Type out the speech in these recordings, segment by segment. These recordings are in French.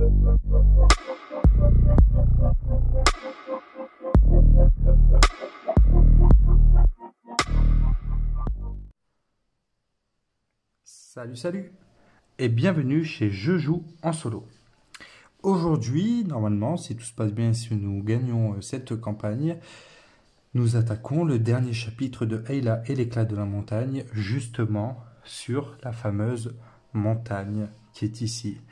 Salut, salut et bienvenue chez Je joue en solo. Aujourd'hui, normalement, si tout se passe bien, si nous gagnons cette campagne, nous attaquons le dernier chapitre de Ayla et l'éclat de la montagne, justement sur la fameuse montagne qui est ici,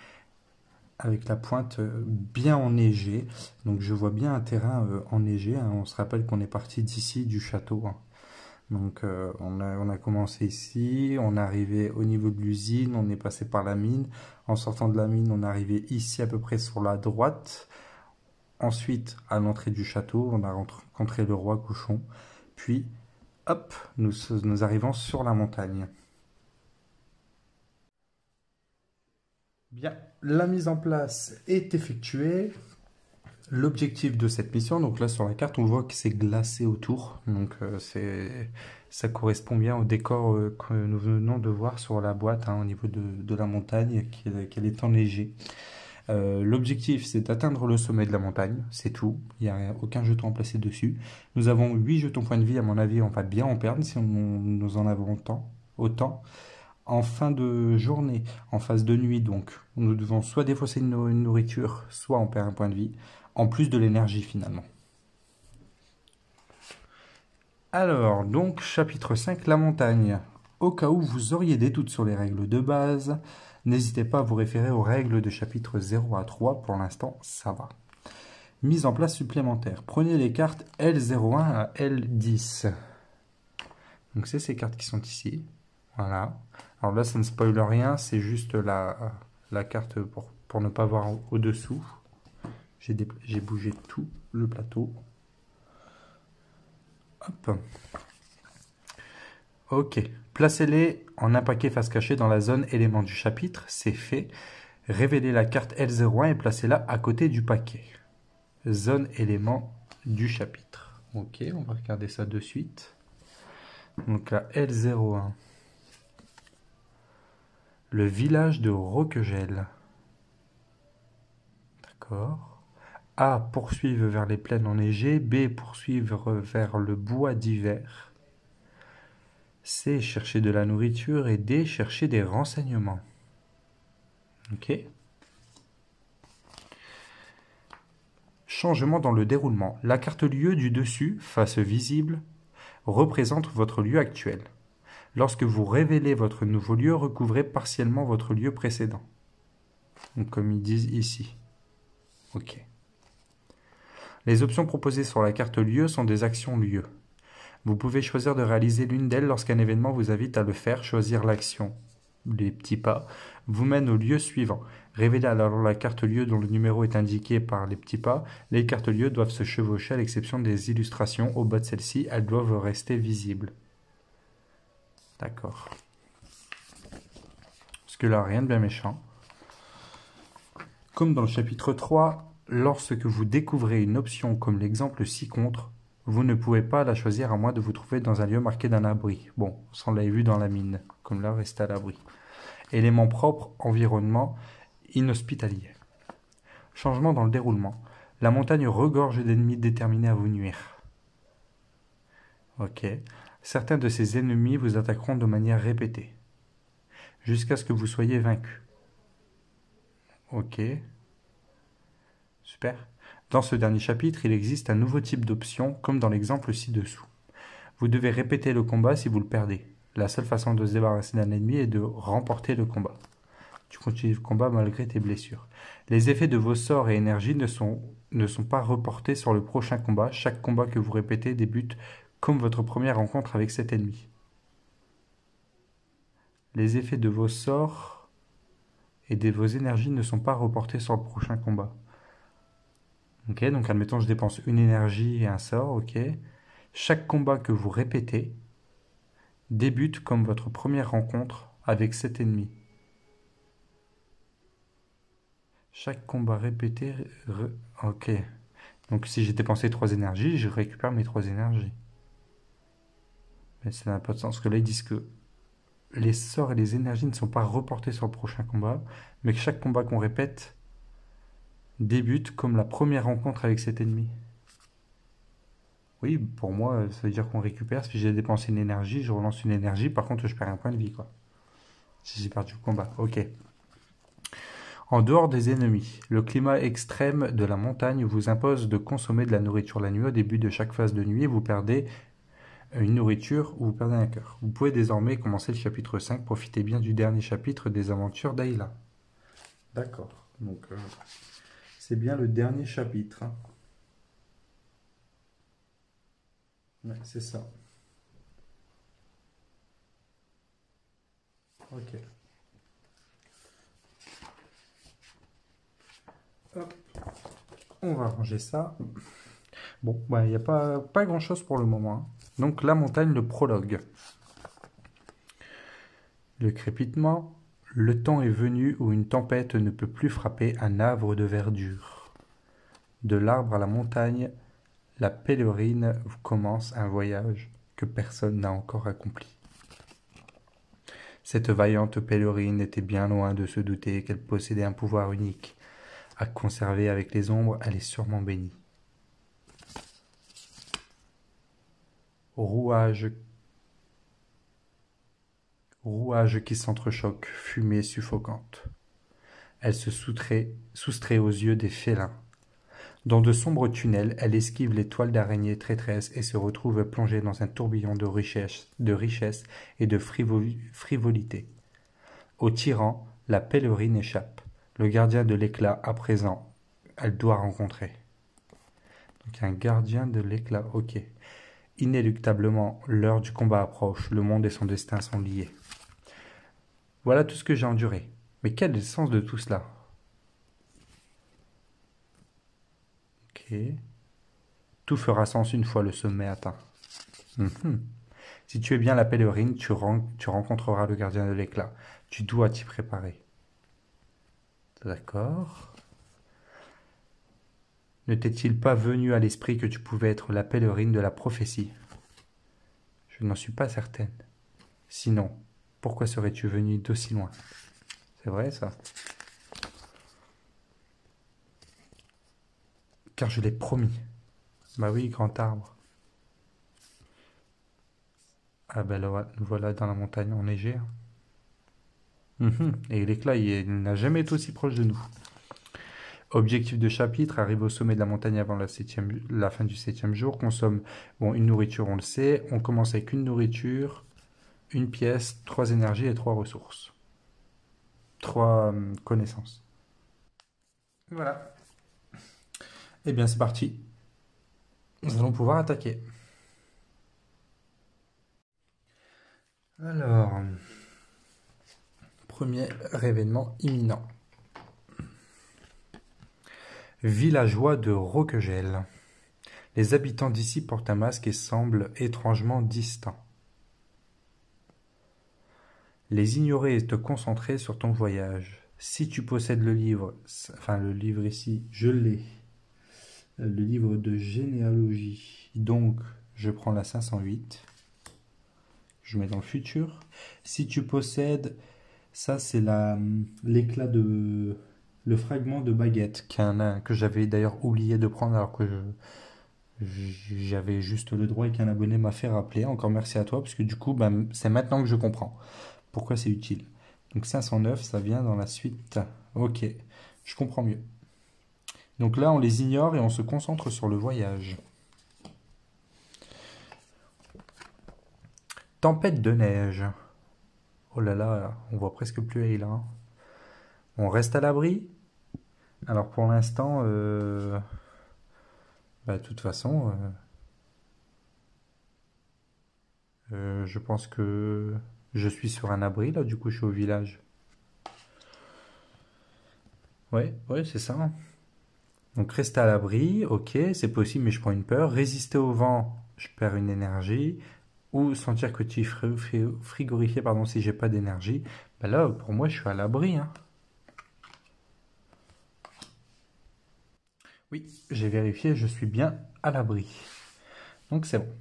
avec la pointe bien enneigée. Donc je vois bien un terrain enneigé, hein. On se rappelle qu'on est parti d'ici, du château, hein. Donc on a commencé ici, on est arrivé au niveau de l'usine, on est passé par la mine. En sortant de la mine, on est arrivé ici à peu près sur la droite. Ensuite, à l'entrée du château, on a rencontré le roi cochon. Puis, hop, nous arrivons sur la montagne. Bien, la mise en place est effectuée. L'objectif de cette mission, donc là sur la carte, on voit que c'est glacé autour. Donc ça correspond bien au décor que nous venons de voir sur la boîte, hein, au niveau de la montagne, qu'elle est enneigée. L'objectif, c'est d'atteindre le sommet de la montagne, c'est tout. Il n'y a aucun jeton à placer dessus. Nous avons 8 jetons points de vie, à mon avis, on va bien en perdre si nous en avons autant. En fin de journée, en phase de nuit, donc, nous devons soit défausser une nourriture, soit on perd un point de vie, en plus de l'énergie finalement. Alors, donc, chapitre 5, la montagne. Au cas où vous auriez des doutes sur les règles de base, n'hésitez pas à vous référer aux règles de chapitre 0 à 3, pour l'instant, ça va. Mise en place supplémentaire. Prenez les cartes L01 à L10. Donc, c'est ces cartes qui sont ici. Voilà. Alors là, ça ne spoile rien, c'est juste la carte pour ne pas voir au-dessous. J'ai bougé tout le plateau. Hop. Ok. Placez-les en un paquet face cachée dans la zone élément du chapitre. C'est fait. Révélez la carte L01 et placez-la à côté du paquet. Zone élément du chapitre. Ok, on va regarder ça de suite. Donc la L01. Le village de Roquegel. D'accord. A, poursuivre vers les plaines enneigées. B, poursuivre vers le bois d'hiver. C, chercher de la nourriture. Et D, chercher des renseignements. Ok. Changement dans le déroulement. La carte lieu du dessus, face visible, représente votre lieu actuel. Lorsque vous révélez votre nouveau lieu, recouvrez partiellement votre lieu précédent. Donc, comme ils disent ici. Ok. Les options proposées sur la carte lieu sont des actions lieu. Vous pouvez choisir de réaliser l'une d'elles lorsqu'un événement vous invite à le faire. Choisir l'action, les petits pas, vous mène au lieu suivant. Révélez alors la carte lieu dont le numéro est indiqué par les petits pas. Les cartes lieu doivent se chevaucher à l'exception des illustrations. Au bas de celle-ci, elles doivent rester visibles. D'accord. Parce que là, rien de bien méchant. Comme dans le chapitre 3, lorsque vous découvrez une option comme l'exemple ci-contre, vous ne pouvez pas la choisir à moins de vous trouver dans un lieu marqué d'un abri. Bon, ça on l'avait vu dans la mine, comme là, restez à l'abri. Élément propre, environnement, inhospitalier. Changement dans le déroulement. La montagne regorge d'ennemis déterminés à vous nuire. Ok. Certains de ces ennemis vous attaqueront de manière répétée, jusqu'à ce que vous soyez vaincu. Ok. Super. Dans ce dernier chapitre, il existe un nouveau type d'option, comme dans l'exemple ci-dessous. Vous devez répéter le combat si vous le perdez. La seule façon de se débarrasser d'un ennemi est de remporter le combat. Tu continues le combat malgré tes blessures. Les effets de vos sorts et énergies ne sont pas reportés sur le prochain combat. Chaque combat que vous répétez débute comme votre première rencontre avec cet ennemi. Les effets de vos sorts et de vos énergies ne sont pas reportés sur le prochain combat. Ok, donc admettons je dépense une énergie et un sort, ok. Chaque combat que vous répétez débute comme votre première rencontre avec cet ennemi. Chaque combat répété... Ok. Donc si j'ai dépensé 3 énergies, je récupère mes 3 énergies. Mais ça n'a pas de sens, parce que là ils disent que les sorts et les énergies ne sont pas reportés sur le prochain combat, mais que chaque combat qu'on répète Débute comme la première rencontre avec cet ennemi. Oui, pour moi, ça veut dire qu'on récupère. Si j'ai dépensé une énergie, je relance une énergie. Par contre, je perds un point de vie, quoi. Si j'ai perdu le combat. Ok. En dehors des ennemis, le climat extrême de la montagne vous impose de consommer de la nourriture la nuit. Au début de chaque phase de nuit, vous perdez une nourriture ou vous perdez un cœur. Vous pouvez désormais commencer le chapitre 5. Profitez bien du dernier chapitre des aventures d'Ayla. D'accord. Donc, c'est bien le dernier chapitre. Hein. Ouais, c'est ça. Ok. Hop. On va ranger ça. Bon, il n'y a pas grand-chose pour le moment. Hein. Donc, la montagne, le prologue. Le crépitement. Le temps est venu où une tempête ne peut plus frapper un havre de verdure. De l'arbre à la montagne, la pèlerine commence un voyage que personne n'a encore accompli. Cette vaillante pèlerine était bien loin de se douter qu'elle possédait un pouvoir unique. À conserver avec les ombres, elle est sûrement bénie. Rouage qui s'entrechoquent, fumée suffocante. Elle se soustrait aux yeux des félins. Dans de sombres tunnels, elle esquive les toiles d'araignées traîtresses et se retrouve plongée dans un tourbillon de richesse et de frivolité. Au tyran, la pèlerine échappe. Le gardien de l'éclat, à présent, elle doit rencontrer. Donc un gardien de l'éclat, ok. Inéluctablement, l'heure du combat approche, le monde et son destin sont liés. Voilà tout ce que j'ai enduré. Mais quel est le sens de tout cela? Ok. Tout fera sens une fois le sommet atteint. Si tu es bien la pèlerine, tu rencontreras le gardien de l'éclat. Tu dois t'y préparer. D'accord. Ne t'est-il pas venu à l'esprit que tu pouvais être la pèlerine de la prophétie? Je n'en suis pas certaine. Sinon, pourquoi serais-tu venu d'aussi loin? C'est vrai ça? Car je l'ai promis. Bah oui, grand arbre. Ah ben là, voilà dans la montagne enneigée. Et l'éclat, il n'a jamais été aussi proche de nous. Objectif de chapitre, arrive au sommet de la montagne avant la fin du 7e jour, consomme une nourriture, on le sait, on commence avec une nourriture, une pièce, 3 énergies et 3 ressources. 3 connaissances. Voilà. Eh bien c'est parti. Nous allons pouvoir attaquer. Alors, premier événement imminent. Villageois de Roquegel. Les habitants d'ici portent un masque et semblent étrangement distants. Les ignorer et te concentrer sur ton voyage. Si tu possèdes le livre, enfin le livre ici, je l'ai. Le livre de généalogie. Donc, je prends la 508. Je mets dans le futur. Si tu possèdes, ça c'est l'éclat de... Le fragment de baguette que j'avais d'ailleurs oublié de prendre alors que j'avais juste le droit et qu'un abonné m'a fait rappeler. Encore merci à toi parce que du coup, c'est maintenant que je comprends pourquoi c'est utile. Donc 509, ça vient dans la suite. Ok, je comprends mieux. Donc là, on les ignore et on se concentre sur le voyage. Tempête de neige. Oh là là, on voit presque plus Ayla. Hein. On reste à l'abri. Alors pour l'instant, de toute façon, je pense que je suis sur un abri là, du coup je suis au village. Ouais, c'est ça. Hein. Donc rester à l'abri, ok, c'est possible, mais je prends une peur. Résister au vent, je perds une énergie. Ou sentir que tu es frigorifié, pardon, si j'ai pas d'énergie. Là, pour moi, je suis à l'abri. Hein. Oui, j'ai vérifié, je suis bien à l'abri. Donc c'est bon.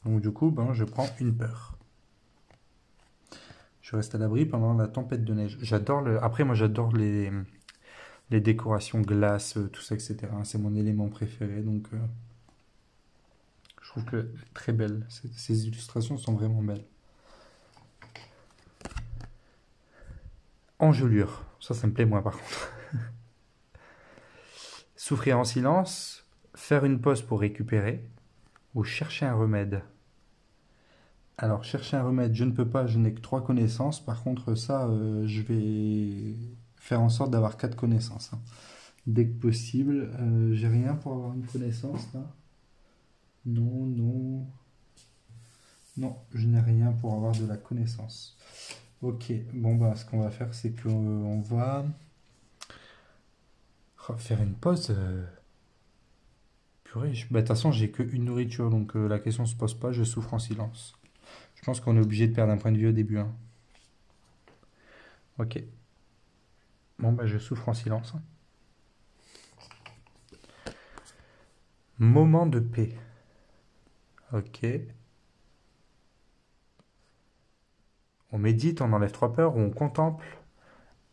Donc du coup, je prends une peur. Je reste à l'abri pendant la tempête de neige. J'adore le. Après, moi, j'adore les décorations glace, tout ça, etc. C'est mon élément préféré, donc je trouve que très belle. Ces illustrations sont vraiment belles. Engelure, ça me plaît moins par contre. Souffrir en silence, faire une pause pour récupérer, ou chercher un remède. Alors, chercher un remède, je ne peux pas, je n'ai que 3 connaissances. Par contre, ça, je vais faire en sorte d'avoir 4 connaissances, hein. Dès que possible. J'ai rien pour avoir une connaissance, là. Non, non. Non, je n'ai rien pour avoir de la connaissance. Ok, bon, bah, ce qu'on va faire, c'est qu'on va faire une pause. Purée, bah, de toute façon, j'ai qu'une nourriture, donc la question se pose pas, je souffre en silence. Je pense qu'on est obligé de perdre un point de vue au début, hein. Ok. Bon, bah, je souffre en silence, hein. Moment de paix. Ok. On médite, on enlève 3 peurs, on contemple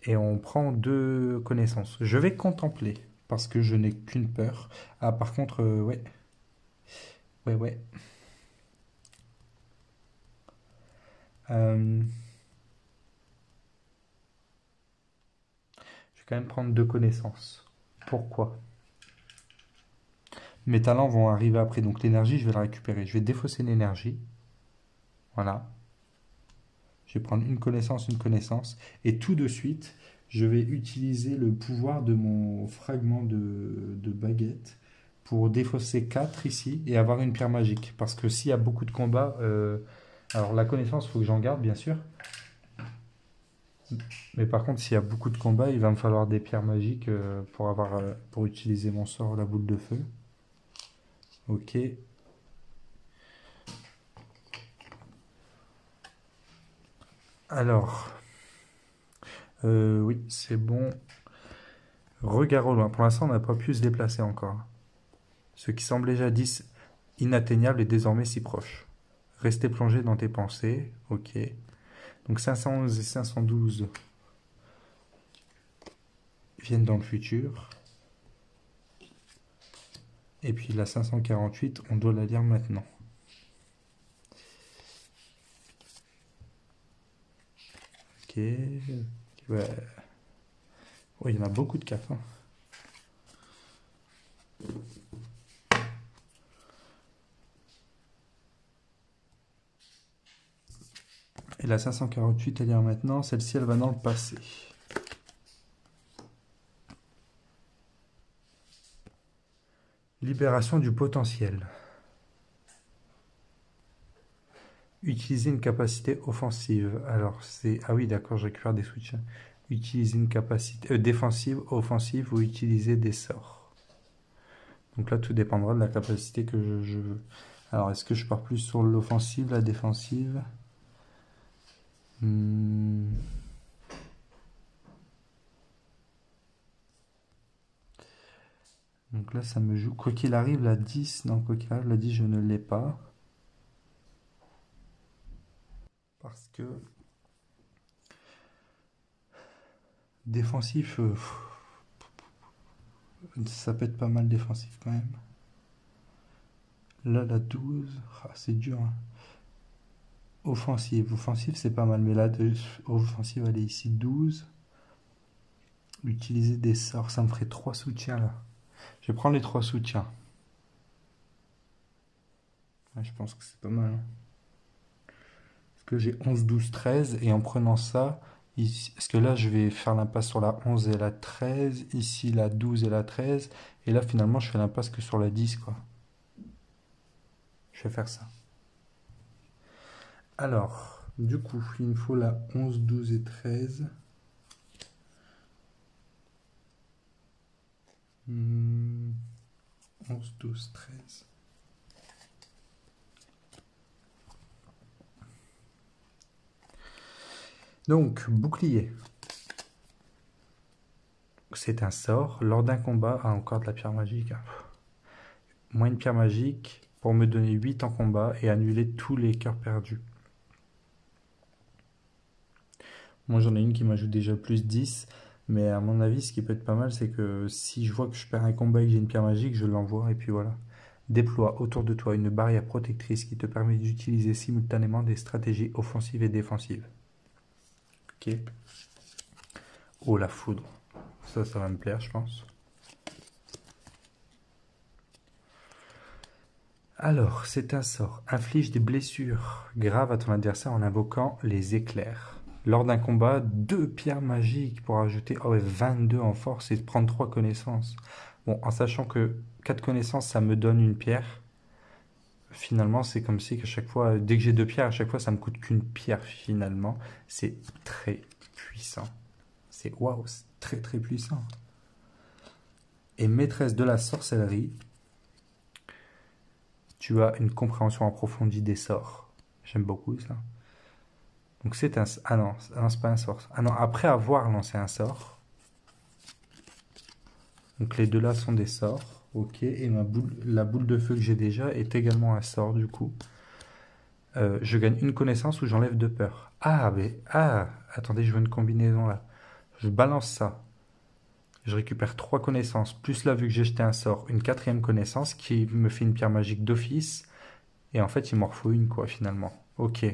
et on prend 2 connaissances. Je vais contempler parce que je n'ai qu'une peur. Ah, par contre, ouais. Ouais, ouais. Je vais quand même prendre 2 connaissances. Pourquoi? Mes talents vont arriver après, donc l'énergie, je vais la récupérer. Je vais défausser l'énergie. Voilà. Je vais prendre une connaissance, et tout de suite, je vais utiliser le pouvoir de mon fragment de baguette pour défausser 4 ici et avoir une pierre magique. Parce que s'il y a beaucoup de combats, alors la connaissance, il faut que j'en garde, bien sûr. Mais par contre, s'il y a beaucoup de combats, il va me falloir des pierres magiques pour utiliser mon sort, la boule de feu. Ok. Alors, oui, c'est bon. Regard au loin. Pour l'instant, on n'a pas pu se déplacer encore. Ce qui semblait jadis inatteignable est désormais si proche. Rester plongé dans tes pensées. Ok. Donc 511 et 512 viennent dans le futur. Et puis la 548, on doit la lire maintenant. Ok. Ouais. Oh, il y en a beaucoup de cartes, hein. Et la 548 à lire maintenant, celle-ci, elle va dans le passé. Libération du potentiel. Utiliser une capacité offensive. Alors, c'est... Ah oui, d'accord, je récupère des switches. Utiliser une capacité défensive, offensive ou utiliser des sorts. Donc là, tout dépendra de la capacité que je veux. Alors, est-ce que je pars plus sur l'offensive, la défensive? Donc là, ça me joue. Quoi qu'il arrive, la 10. Non, quoi qu'il arrive, la 10, je ne l'ai pas. Parce que... Défensif... ça peut être pas mal défensif quand même. Là, la 12... Ah, c'est dur, hein. Offensive. Offensive, c'est pas mal. Mais là, offensive, elle est ici. 12. Utiliser des sorts. Ça me ferait 3 soutiens, là. Je vais prendre les 3 soutiens. Ouais, je pense que c'est pas mal, hein. Parce que j'ai 11, 12, 13. Et en prenant ça... Ici, parce que là, je vais faire l'impasse sur la 11 et la 13. Ici, la 12 et la 13. Et là, finalement, je fais l'impasse que sur la 10, quoi. Je vais faire ça. Alors, du coup, il me faut la 11, 12 et 13. 11, 12, 13. Donc, bouclier. C'est un sort. Lors d'un combat, encore de la pierre magique. Moins une pierre magique pour me donner 8 en combat et annuler tous les cœurs perdus. Moi, j'en ai une qui m'ajoute déjà plus 10. Mais à mon avis, ce qui peut être pas mal, c'est que si je vois que je perds un combat et que j'ai une pierre magique, je l'envoie et puis voilà. Déploie autour de toi une barrière protectrice qui te permet d'utiliser simultanément des stratégies offensives et défensives. Ok. Oh, la foudre. Ça va me plaire, je pense. Alors, c'est un sort. Inflige des blessures graves à ton adversaire en invoquant les éclairs. Lors d'un combat, 2 pierres magiques pour ajouter 22 en force et prendre 3 connaissances. Bon, en sachant que 4 connaissances, ça me donne une pierre. Finalement, c'est comme si à chaque fois, dès que j'ai 2 pierres, à chaque fois, ça me coûte qu'une pierre finalement. C'est très puissant. C'est waouh, c'est très très puissant. Et maîtresse de la sorcellerie, tu as une compréhension approfondie des sorts. J'aime beaucoup ça. Donc c'est un... Ah non, c'est pas un sort. Ah non, après avoir lancé un sort. Donc les deux là sont des sorts. Ok, et la boule de feu que j'ai déjà est également un sort du coup. Je gagne une connaissance ou j'enlève 2 peurs. Ah, mais... Ah, attendez, je veux une combinaison là. Je balance ça. Je récupère 3 connaissances, plus là vu que j'ai jeté un sort, une 4e connaissance qui me fait une pierre magique d'office. Et en fait, il m'en faut une quoi finalement. Ok.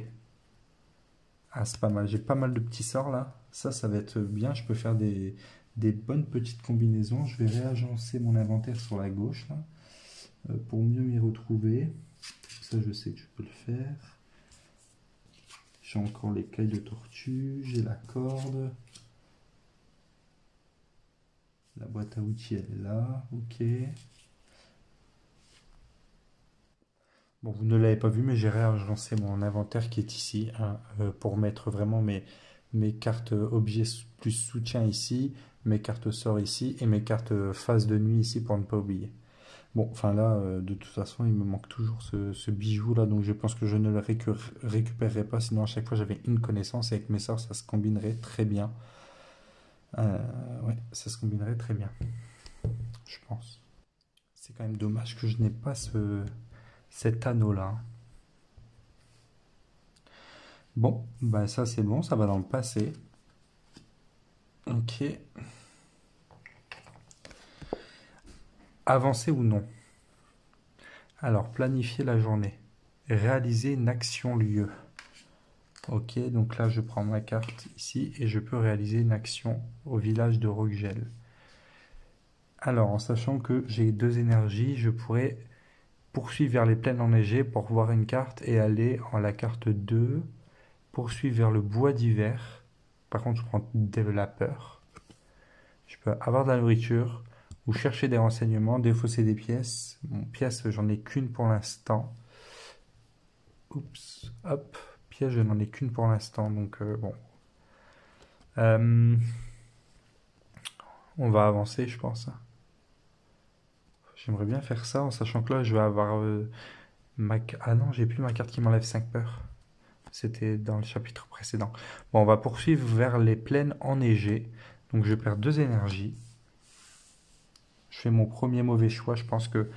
Ah, c'est pas mal. J'ai pas mal de petits sorts là. Ça va être bien. Je peux faire des bonnes petites combinaisons. Je vais réagencer mon inventaire sur la gauche là, pour mieux m'y retrouver. Ça, je sais que je peux le faire. J'ai encore les cailles de tortue. J'ai la corde. La boîte à outils, elle est là. Ok. Bon, vous ne l'avez pas vu, mais j'ai réagencé mon inventaire qui est ici, hein, pour mettre vraiment mes cartes objets plus soutien ici, mes cartes sorts ici et mes cartes phase de nuit ici pour ne pas oublier. Bon, enfin là, de toute façon, il me manque toujours ce bijou là, donc je pense que je ne le récupérerai pas, sinon à chaque fois j'avais une connaissance et avec mes sorts ça se combinerait très bien. Ouais, ça se combinerait très bien, je pense. C'est quand même dommage que je n'ai pas cet anneau là. Bon, bah ça c'est bon, ça va dans le passé. Ok. Avancer ou non? Alors, planifier la journée. Réaliser une action lieu. Ok, donc là je prends ma carte ici et je peux réaliser une action au village de Rockgel. Alors, en sachant que j'ai 2 énergies, je pourrais poursuivre vers les plaines enneigées pour voir une carte et aller en la carte 2, poursuivre vers le bois d'hiver. Par contre, je prends de la peur. Je peux avoir de la nourriture ou chercher des renseignements, défausser des pièces. Bon, pièces, j'en ai qu'une pour l'instant. Oups, hop, pièce, je n'en ai qu'une pour l'instant, donc bon. Euh, on va avancer, je pense. J'aimerais bien faire ça en sachant que là, je vais avoir Ah non, j'ai plus ma carte qui m'enlève 5 peurs. C'était dans le chapitre précédent. Bon, on va poursuivre vers les plaines enneigées. Donc je perds 2 énergies. Je fais mon premier mauvais choix. Je pense que...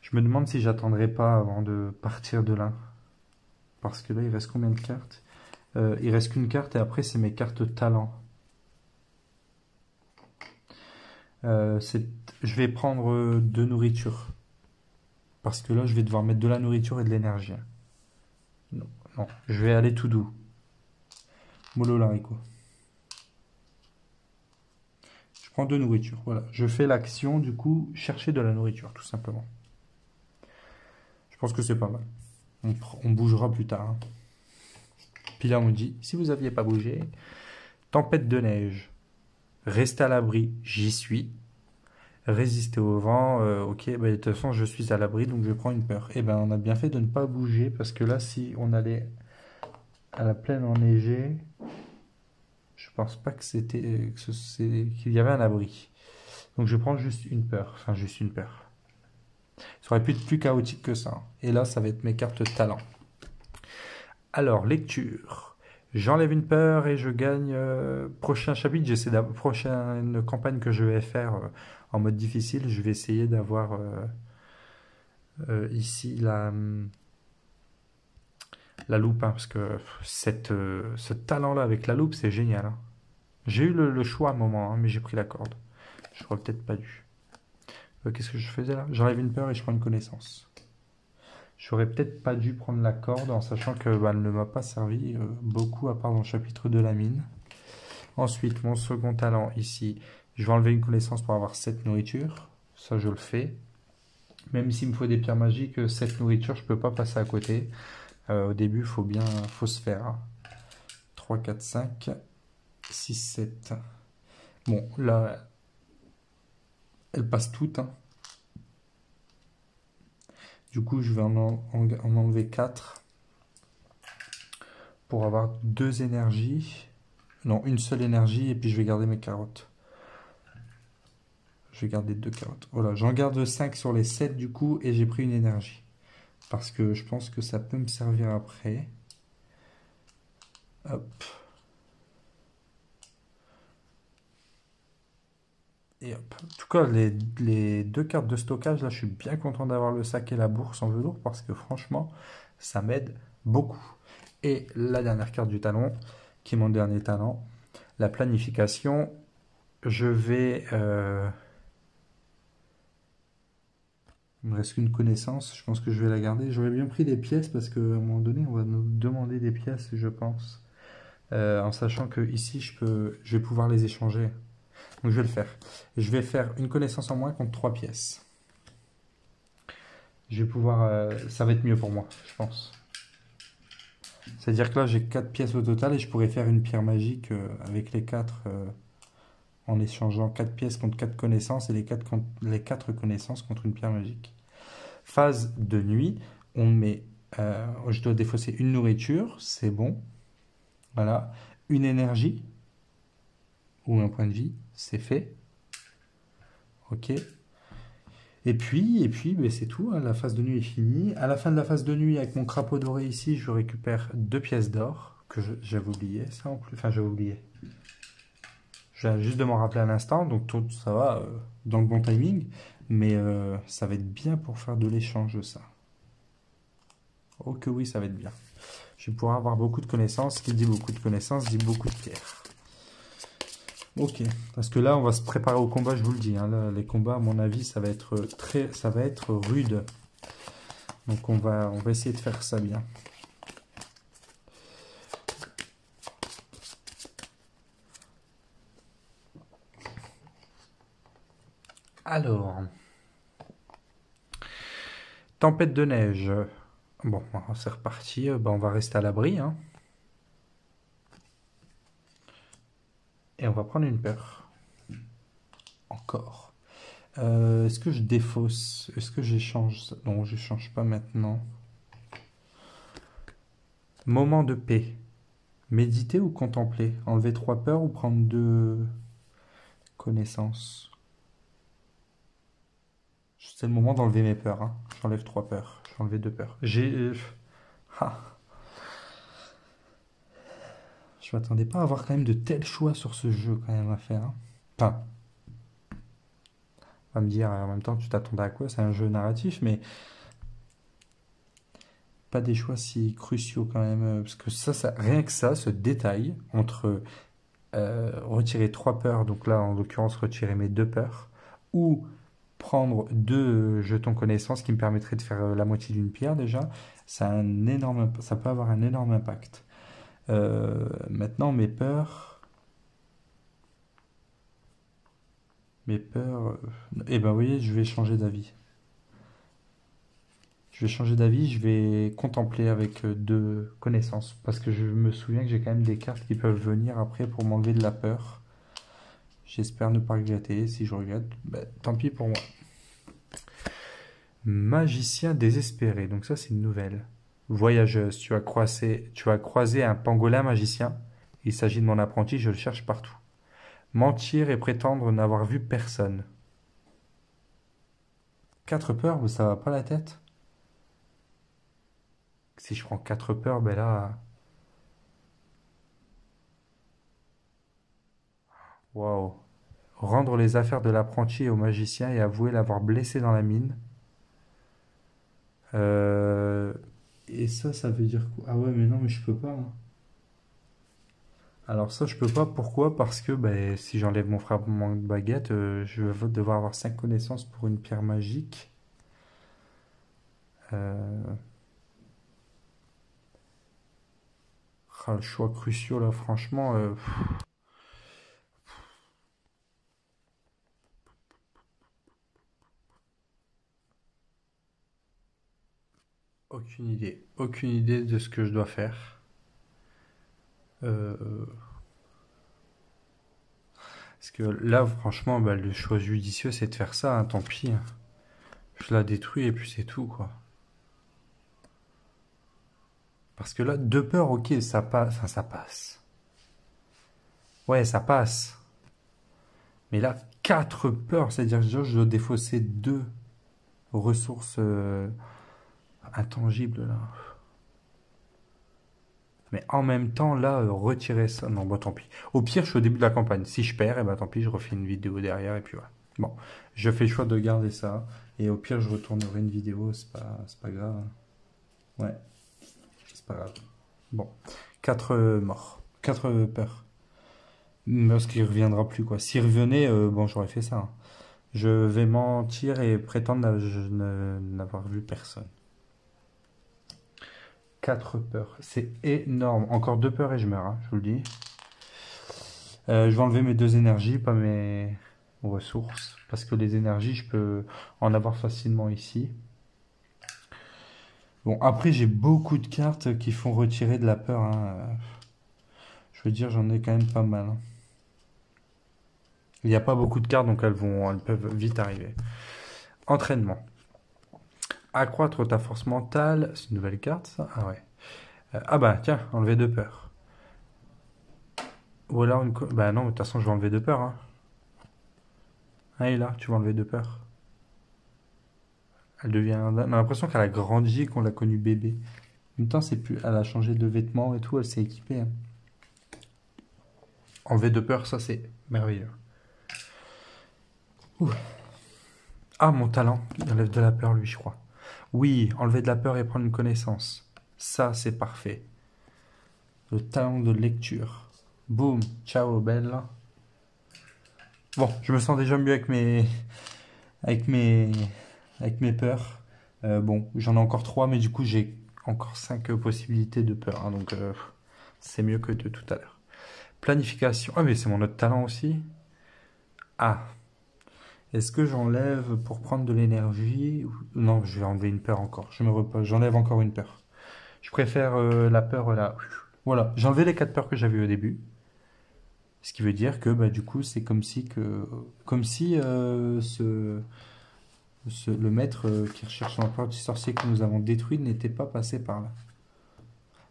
Je me demande si j'attendrai pas avant de partir de là. Parce que là, il reste combien de cartes? Il reste qu'une carte et après, c'est mes cartes talent. Je vais prendre de nourriture. Parce que là, je vais devoir mettre de la nourriture et de l'énergie. Non, non, je vais aller tout doux. Mollo l'haricot. Je prends de nourriture, voilà. Je fais l'action, du coup, chercher de la nourriture, tout simplement. Je pense que c'est pas mal. On bougera plus tard. Hein. Puis là, on dit, si vous n'aviez pas bougé, tempête de neige. Restez à l'abri, j'y suis. Résister au vent, ok, bah, de toute façon, je suis à l'abri, donc je prends une peur. Et ben, on a bien fait de ne pas bouger, parce que là, si on allait à la plaine enneigée, je pense pas que qu'il y avait un abri. Donc je prends juste une peur, enfin juste une peur. Ça aurait pu être plus chaotique que ça. Et là, ça va être mes cartes talent. Alors, lecture. J'enlève une peur et je gagne. Prochain chapitre, prochaine campagne que je vais faire en mode difficile, je vais essayer d'avoir ici la loupe. Hein, parce que ce talent-là avec la loupe, c'est génial. Hein. J'ai eu le choix à un moment, hein, mais j'ai pris la corde. Je n'aurais peut-être pas dû. Qu'est-ce que je faisais là? J'enlève une peur et je prends une connaissance. J'aurais peut-être pas dû prendre la corde en sachant que bah, elle ne m'a pas servi beaucoup à part dans le chapitre de la mine. Ensuite, mon second talent ici, je vais enlever une connaissance pour avoir 7 nourritures. Ça, je le fais. Même s'il me faut des pierres magiques, 7 nourritures, je peux pas passer à côté. Au début, faut se faire. Hein. 3, 4, 5, 6, 7. Bon, là, elles passent toutes. Hein. Du coup, je vais en enlever 4 pour avoir 2 énergies. Non, une seule énergie et puis je vais garder mes carottes. Je vais garder 2 carottes. Voilà, j'en garde 5 sur les 7 du coup et j'ai pris une énergie. Parce que je pense que ça peut me servir après. Hop. Et hop. En tout cas, les 2 cartes de stockage, là, je suis bien content d'avoir le sac et la bourse en velours parce que franchement, ça m'aide beaucoup. Et la dernière carte du talon, qui est mon dernier talent, la planification. Je vais... Il me reste qu'une connaissance, je pense que je vais la garder. J'aurais bien pris des pièces parce qu'à un moment donné, on va nous demander des pièces, je pense. En sachant que ici, je vais pouvoir les échanger. Donc je vais le faire. Je vais faire une connaissance en moins contre 3 pièces. Je vais pouvoir... ça va être mieux pour moi, je pense. C'est-à-dire que là, j'ai 4 pièces au total et je pourrais faire une pierre magique avec les 4 en échangeant 4 pièces contre 4 connaissances et les 4 connaissances contre une pierre magique. Phase de nuit, on met... je dois défausser une nourriture, c'est bon. Voilà. Une énergie ou un point de vie, c'est fait. Ok. Et puis ben c'est tout, hein, la phase de nuit est finie. À la fin de la phase de nuit, avec mon crapaud doré ici, je récupère 2 pièces d'or, que j'avais oublié, ça en plus. Enfin, j'avais oublié. Je viens juste de m'en rappeler à l'instant, donc tout ça va dans le bon timing. Mais ça va être bien pour faire de l'échange, ça. Oh que oui, ça va être bien. Je vais pouvoir avoir beaucoup de connaissances. Qui dit beaucoup de connaissances, dit beaucoup de pierres. Ok, parce que là, on va se préparer au combat, je vous le dis. Hein. Là, les combats, à mon avis, ça va être rude. Donc, on va essayer de faire ça bien. Alors, tempête de neige. Bon, c'est reparti. Ben, on va rester à l'abri. Hein. Et on va prendre une peur. Encore. Est-ce que je défausse? Est-ce que j'échange? Non, je change pas maintenant. Moment de paix. Méditer ou contempler? Enlever 3 peurs ou prendre 2 connaissances? C'est le moment d'enlever mes peurs. Hein. J'enlève 3 peurs. J'ai enlevé 2 peurs. Ah. Je m'attendais pas à avoir quand même de tels choix sur ce jeu quand même à faire. Hein. Enfin, on va me dire en même temps, tu t'attendais à quoi? C'est un jeu narratif, mais pas des choix si cruciaux quand même. Parce que rien que ça, ce détail entre retirer 3 peurs, donc là en l'occurrence retirer mes 2 peurs, ou prendre 2 jetons connaissances qui me permettraient de faire la moitié d'une pierre déjà, ça peut avoir un énorme impact. Maintenant mes peurs, eh ben vous voyez, je vais changer d'avis. Je vais contempler avec 2 connaissances, parce que je me souviens que j'ai quand même des cartes qui peuvent venir après pour m'enlever de la peur. J'espère ne pas regretter. Si je regrette, ben, tant pis pour moi. Magicien désespéré. Donc ça, c'est une nouvelle. Voyageuse. Tu as croisé un pangolin magicien. Il s'agit de mon apprenti, je le cherche partout. Mentir et prétendre n'avoir vu personne. 4 peurs, ça va pas la tête? Si je prends 4 peurs, ben là... Waouh. Rendre les affaires de l'apprenti au magicien et avouer l'avoir blessé dans la mine. Euh, Et ça veut dire quoi? Ah ouais, mais non, mais je peux pas. Hein. Alors ça, je peux pas. Pourquoi? Parce que ben, si j'enlève mon fragment de baguette, je vais devoir avoir 5 connaissances pour une pierre magique. Euh, le choix cruciaux là, franchement. Aucune idée. Aucune idée de ce que je dois faire. Euh, Parce que là, franchement, bah, le choix judicieux, c'est de faire ça, hein, tant pis, hein. Je la détruis et puis c'est tout, quoi. Parce que là, deux peurs, ok, ça passe. Enfin, ça passe. Ouais, ça passe. Mais là, quatre peurs, c'est-à-dire que je dois défausser deux ressources intangibles, là. Mais en même temps, là, retirer ça. Non, bah tant pis. Au pire, je suis au début de la campagne. Si je perds, et bah tant pis, je refais une vidéo derrière et puis voilà. Bon, je fais le choix de garder ça. Et au pire, je retournerai une vidéo, c'est pas grave. Ouais, c'est pas grave. Bon, 4 morts. 4 peurs. Parce qu'il reviendra plus, quoi. S'il revenait, bon, j'aurais fait ça, hein. Je vais mentir et prétendre n'avoir vu personne. 4 peurs. C'est énorme. Encore 2 peurs et je meurs, hein, je vous le dis. Je vais enlever mes 2 énergies, pas mes ressources. Parce que les énergies, je peux en avoir facilement ici. Bon, après, j'ai beaucoup de cartes qui font retirer de la peur, hein. Je veux dire, j'en ai quand même pas mal, hein. Il n'y a pas beaucoup de cartes, donc elles peuvent vite arriver. Entraînement. Accroître ta force mentale. C'est une nouvelle carte, ça? Ah ouais. Ah bah, tiens, enlever 2 peurs. Ou alors bah non, de toute façon, je vais enlever 2 peurs, hein. Ah, et là, tu vas enlever 2 peurs. Elle devient. On a l'impression qu'elle a grandi, qu'on l'a connue bébé. En même temps, c'est plus. Elle a changé de vêtements et tout, elle s'est équipée, hein. Enlever 2 peurs, ça c'est merveilleux. Ouh. Ah, mon talent. Il enlève de la peur, lui, je crois. Oui, enlever de la peur et prendre une connaissance. Ça, c'est parfait. Le talent de lecture. Boum. Ciao, belle. Bon, je me sens déjà mieux avec mes, avec mes peurs. Bon, j'en ai encore 3, mais du coup, j'ai encore 5 possibilités de peur, hein, donc, c'est mieux que de tout à l'heure. Planification. Ah, mais c'est mon autre talent aussi. Ah. Est-ce que j'enlève pour prendre de l'énergie? Non, je vais enlever une peur encore. Je me repose. J'enlève encore une peur. Je préfère la peur là. Voilà, j'ai enlevé les 4 peurs que j'avais au début. Ce qui veut dire que bah, du coup, c'est comme si le maître qui recherche l'empereur du sorcier que nous avons détruit n'était pas passé par là.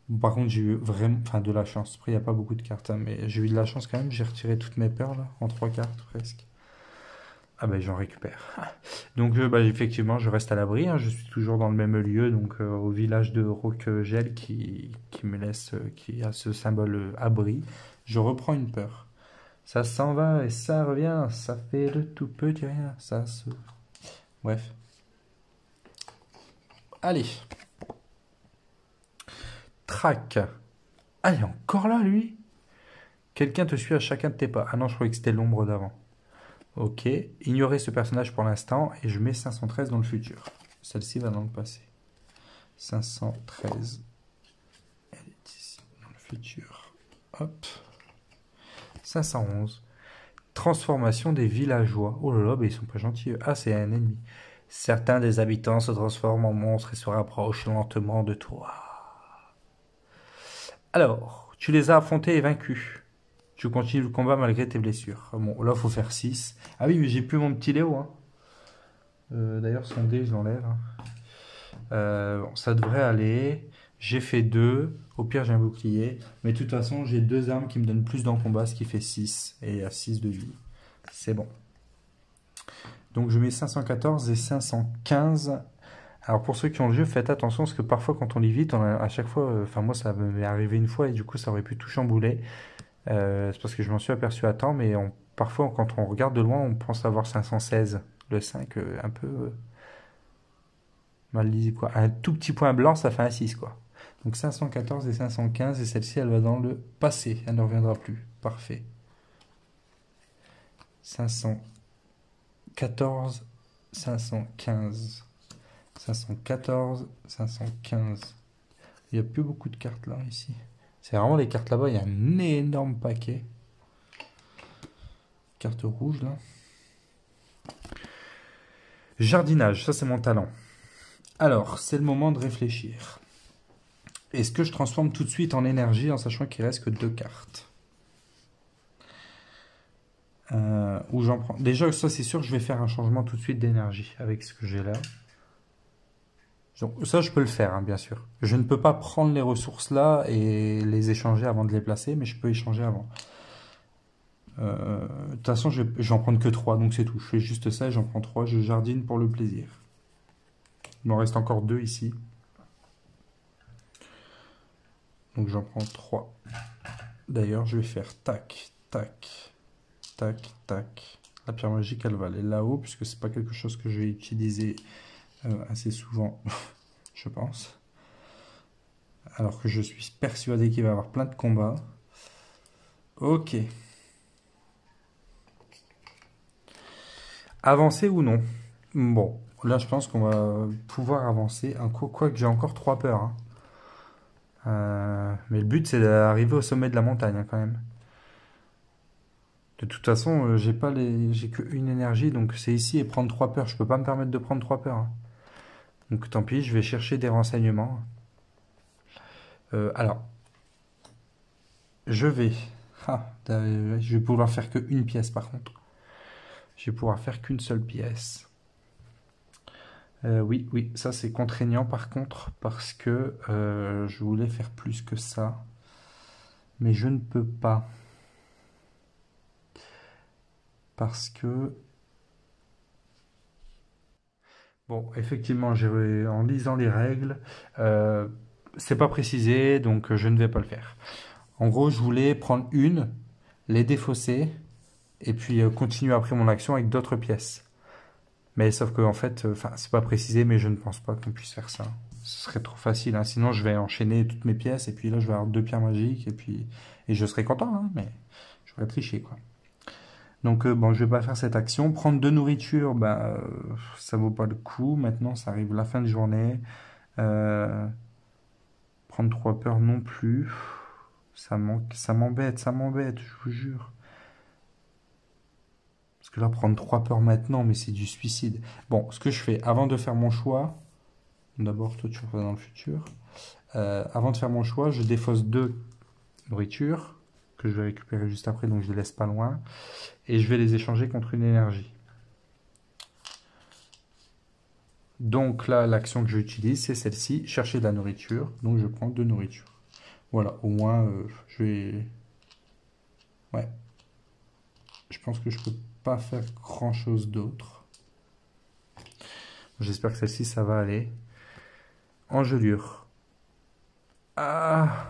Bon, par contre, j'ai eu vraiment, enfin, de la chance. Après, il n'y a pas beaucoup de cartes, hein, mais j'ai eu de la chance quand même. J'ai retiré toutes mes peurs là, en 3 cartes presque. Ah ben j'en récupère. Donc bah, effectivement, je reste à l'abri, hein. Je suis toujours dans le même lieu, donc au village de Roquegel qui me laisse, qui a ce symbole abri. Je reprends une peur. Ça s'en va et ça revient, ça fait le tout petit rien, ça se... Bref. Allez. Trac. Ah, il est encore là, lui? Quelqu'un te suit à chacun de tes pas. Ah non, je croyais que c'était l'ombre d'avant. Ok, ignorer ce personnage pour l'instant et je mets 513 dans le futur. Celle-ci va dans le passé. 513. Elle est ici, dans le futur. Hop. 511. Transformation des villageois. Oh là là, bah ils sont pas gentils. Ah, c'est un ennemi. Certains des habitants se transforment en monstres et se rapprochent lentement de toi. Alors, tu les as affrontés et vaincus. Tu continues le combat malgré tes blessures. Bon, là, il faut faire 6. Ah oui, mais j'ai plus mon petit Léo, hein. D'ailleurs, son dé, je l'enlève, hein. Bon, ça devrait aller. J'ai fait 2. Au pire, j'ai un bouclier. Mais de toute façon, j'ai 2 armes qui me donnent plus dans le combat, ce qui fait 6. Et à 6 de vie. C'est bon. Donc, je mets 514 et 515. Alors, pour ceux qui ont le jeu, faites attention, parce que parfois, quand on lit vite, à chaque fois... Enfin, moi, ça m'est arrivé une fois, et du coup, ça aurait pu tout chambouler. C'est parce que je m'en suis aperçu à temps, mais parfois, quand on regarde de loin, on pense avoir 516. Le 5, un peu mal lisible, quoi. Un tout petit point blanc, ça fait un 6, quoi. Donc 514 et 515, et celle-ci, elle va dans le passé. Elle ne reviendra plus. Parfait. 514, 515. 514, 515. Il n'y a plus beaucoup de cartes là, ici. C'est vraiment les cartes là-bas, il y a un énorme paquet. Carte rouge là. Jardinage, ça c'est mon talent. Alors, c'est le moment de réfléchir. Est-ce que je transforme tout de suite en énergie en sachant qu'il reste que 2 cartes? Ou j'en prends. Déjà, ça c'est sûr, je vais faire un changement tout de suite d'énergie avec ce que j'ai là. Donc, ça, je peux le faire, hein, bien sûr. Je ne peux pas prendre les ressources là et les échanger avant de les placer, mais je peux échanger avant. De toute façon, je vais en prendre que 3, donc c'est tout. Je fais juste ça et j'en prends 3. Je jardine pour le plaisir. Il m'en reste encore 2 ici. Donc j'en prends 3. D'ailleurs, je vais faire tac, tac, tac, tac. La pierre magique, elle va aller là-haut, puisque c'est pas quelque chose que je vais utiliser assez souvent, je pense. Alors que je suis persuadé qu'il va y avoir plein de combats. Ok. Avancer ou non? Bon, là je pense qu'on va pouvoir avancer. Quoique j'ai encore 3 peurs. Hein. Mais le but c'est d'arriver au sommet de la montagne hein, quand même. De toute façon, j'ai que une énergie, donc c'est ici et prendre 3 peurs. Je peux pas me permettre de prendre 3 peurs. Hein. Donc tant pis, je vais chercher des renseignements. Alors, je vais... je vais pouvoir faire que une pièce par contre. Je vais pouvoir faire qu'une seule pièce. Oui, oui, ça c'est contraignant par contre, parce que je voulais faire plus que ça. Mais je ne peux pas. Parce que... Bon, effectivement, en lisant les règles, c'est pas précisé, donc je ne vais pas le faire. En gros, je voulais prendre une, les défausser, et puis continuer après mon action avec d'autres pièces. Mais sauf que en fait, c'est pas précisé, mais je ne pense pas qu'on puisse faire ça. Ce serait trop facile, hein. Sinon je vais enchaîner toutes mes pièces, et puis là je vais avoir 2 pierres magiques, et je serai content, hein, mais je vais tricher, quoi. Donc bon, je vais pas faire cette action. Prendre 2 nourritures, ça vaut pas le coup. Maintenant, ça arrive la fin de journée. Prendre 3 peurs non plus. Ça m'embête, je vous jure. Parce que là, prendre 3 peurs maintenant, mais c'est du suicide. Bon, ce que je fais, avant de faire mon choix, d'abord, toi tu reviens dans le futur. Avant de faire mon choix, je défausse 2 nourritures que je vais récupérer juste après, donc je les laisse pas loin. Et je vais les échanger contre une énergie. Donc là, l'action que j'utilise, c'est celle-ci, chercher de la nourriture. Donc je prends 2 nourritures. Voilà, au moins, je vais... Ouais. Je pense que je peux pas faire grand-chose d'autre. J'espère que celle-ci, ça va aller. Engelure. Ah!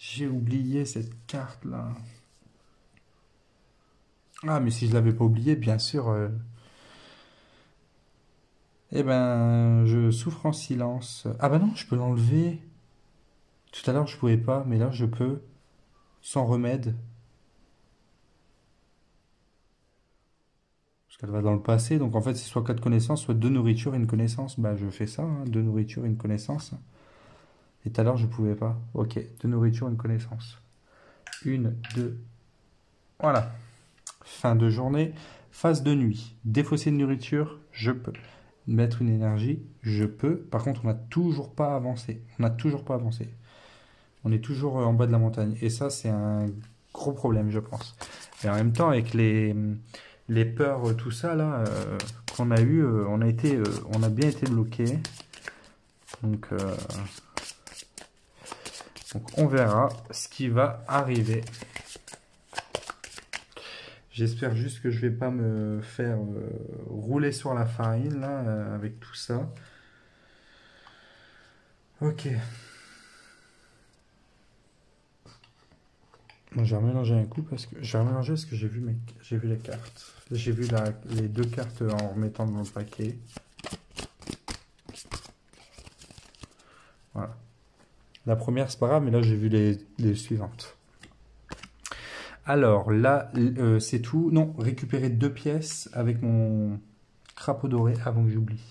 J'ai oublié cette carte-là. Ah, mais si je l'avais pas oublié, bien sûr... Eh ben, je souffre en silence. Ah bah non, je peux l'enlever. Tout à l'heure, je pouvais pas, mais là, je peux. Sans remède. Parce qu'elle va dans le passé. Donc en fait, c'est soit 4 connaissances, soit 2 nourritures et une connaissance. Bah, je fais ça, hein, 2 nourritures et une connaissance. Et tout à l'heure, je pouvais pas. Ok, 2 nourritures et une connaissance. 1, 2. Voilà. Fin de journée. Phase de nuit. Défausser une nourriture, je peux. Mettre une énergie, je peux. Par contre, on n'a toujours pas avancé. On n'a toujours pas avancé. On est toujours en bas de la montagne. Et ça, c'est un gros problème, je pense. Et en même temps, avec les peurs, tout ça, là, qu'on a eu, on a bien été bloqué. Donc, on verra ce qui va arriver. J'espère juste que je vais pas me faire rouler sur la farine, là, avec tout ça. Ok. Bon, j'ai remélangé un coup parce que j'ai vu les cartes. J'ai vu les 2 cartes en remettant dans le paquet. La première, c'est pas grave, mais là, j'ai vu les suivantes. Alors, là, c'est tout. Non, récupérer 2 pièces avec mon crapaud doré avant que j'oublie.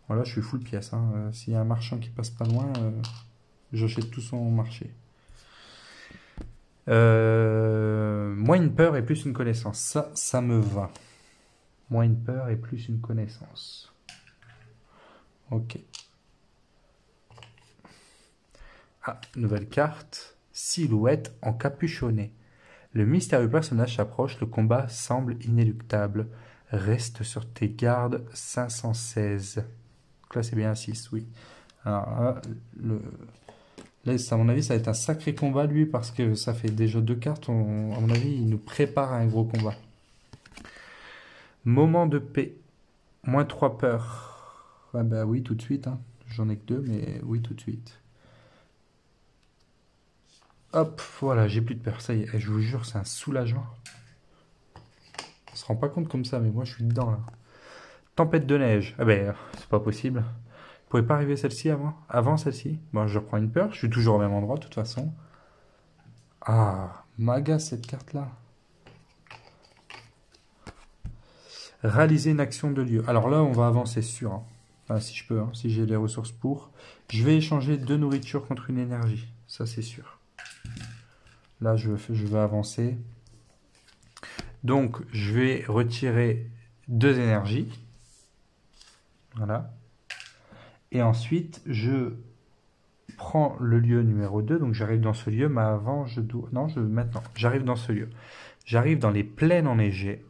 Voilà, je suis full pièces. Hein. S'il y a un marchand qui passe pas loin, j'achète tout son marché. Moins une peur et plus une connaissance. Ça me va. Moins une peur et plus une connaissance. Ok. Ah, nouvelle carte. Silhouette encapuchonnée. Le mystérieux personnage s'approche, le combat semble inéluctable. Reste sur tes gardes 516. Donc là, c'est bien un 6, oui. Alors, là, à mon avis, ça va être un sacré combat, lui, parce que ça fait déjà 2 cartes. À mon avis, il nous prépare à un gros combat. Moment de paix. Moins 3 peurs. Ah bah oui, tout de suite. Hein. J'en ai que 2, mais oui, tout de suite. Hop, voilà, j'ai plus de peur. Ça y est, je vous jure, c'est un soulagement. On se rend pas compte comme ça, mais moi, je suis dedans, là. Tempête de neige. Ah ben, c'est pas possible. Vous pouvez pas arriver celle-ci avant? Avant celle-ci? Bon, je reprends une peur. Je suis toujours au même endroit, de toute façon. Ah, m'agace cette carte-là. Réaliser une action de lieu. Alors là, on va avancer sûr. Hein. Enfin, si je peux, hein, si j'ai les ressources pour. Je vais échanger 2 nourritures contre une énergie. Ça, c'est sûr. Là, je vais avancer. Donc, je vais retirer 2 énergies. Voilà. Et ensuite, je prends le lieu numéro 2. Donc, j'arrive dans ce lieu, mais avant, je dois... Non, maintenant, j'arrive dans ce lieu. J'arrive dans les plaines enneigées.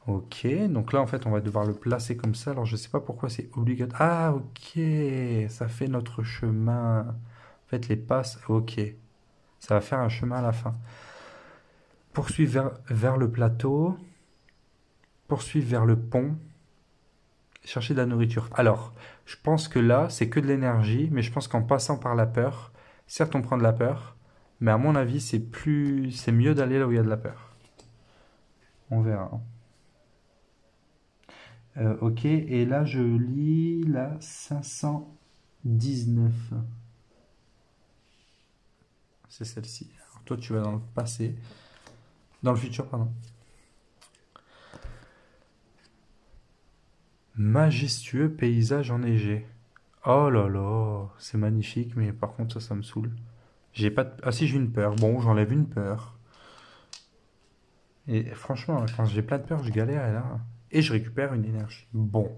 Ok, donc là, en fait, on va devoir le placer comme ça. Alors, je ne sais pas pourquoi c'est obligatoire. Ah, ok, ça fait notre chemin. En fait, les passes, ok. Ça va faire un chemin à la fin. Poursuivre vers le plateau. Poursuivre vers le pont. Chercher de la nourriture. Alors, je pense que là, c'est que de l'énergie, mais je pense qu'en passant par la peur, certes, on prend de la peur, mais à mon avis, c'est mieux d'aller là où il y a de la peur. On verra. Ok, et là, je lis la 519. C'est celle-ci. Alors, toi, tu vas dans le passé. Dans le futur, pardon. Majestueux paysage enneigé. Oh là là, c'est magnifique, mais par contre, ça me saoule. J'ai pas de... Ah si, j'ai une peur. Bon, j'enlève une peur. Et franchement, quand j'ai plein de peur, je galère, et là... Et je récupère une énergie. Bon.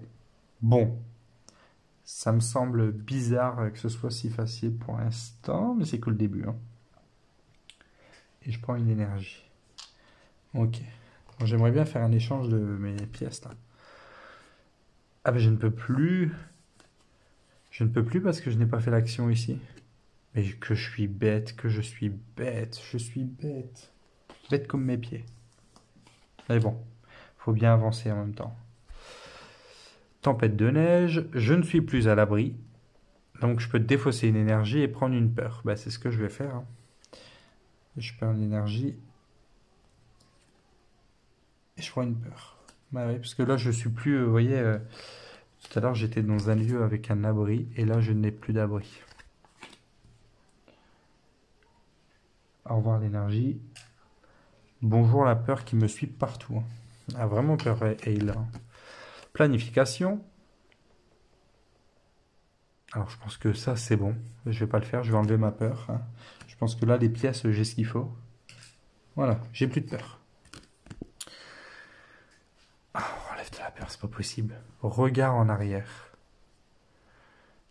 Ça me semble bizarre que ce soit si facile pour l'instant, mais c'est que le début. Hein. Et je prends une énergie. Ok. Bon, j'aimerais bien faire un échange de mes pièces, là. Ah ben je ne peux plus. Je ne peux plus parce que je n'ai pas fait l'action ici. Mais que je suis bête, je suis bête. Bête comme mes pieds. Mais bon, faut bien avancer en même temps. Tempête de neige, je ne suis plus à l'abri. Donc je peux défausser une énergie et prendre une peur. Bah, c'est ce que je vais faire. Hein. Je perds une énergie. Et je prends une peur. Bah oui, parce que là je suis plus, vous voyez, tout à l'heure j'étais dans un lieu avec un abri. Et là je n'ai plus d'abri. Au revoir l'énergie. Bonjour la peur qui me suit partout. Ah, vraiment peur, Eil. Planification. Alors je pense que ça c'est bon. Je vais pas le faire, je vais enlever ma peur. Hein. Je pense que là les pièces, j'ai ce qu'il faut. Voilà, j'ai plus de peur. Oh, enlève de la peur, c'est pas possible. Regard en arrière.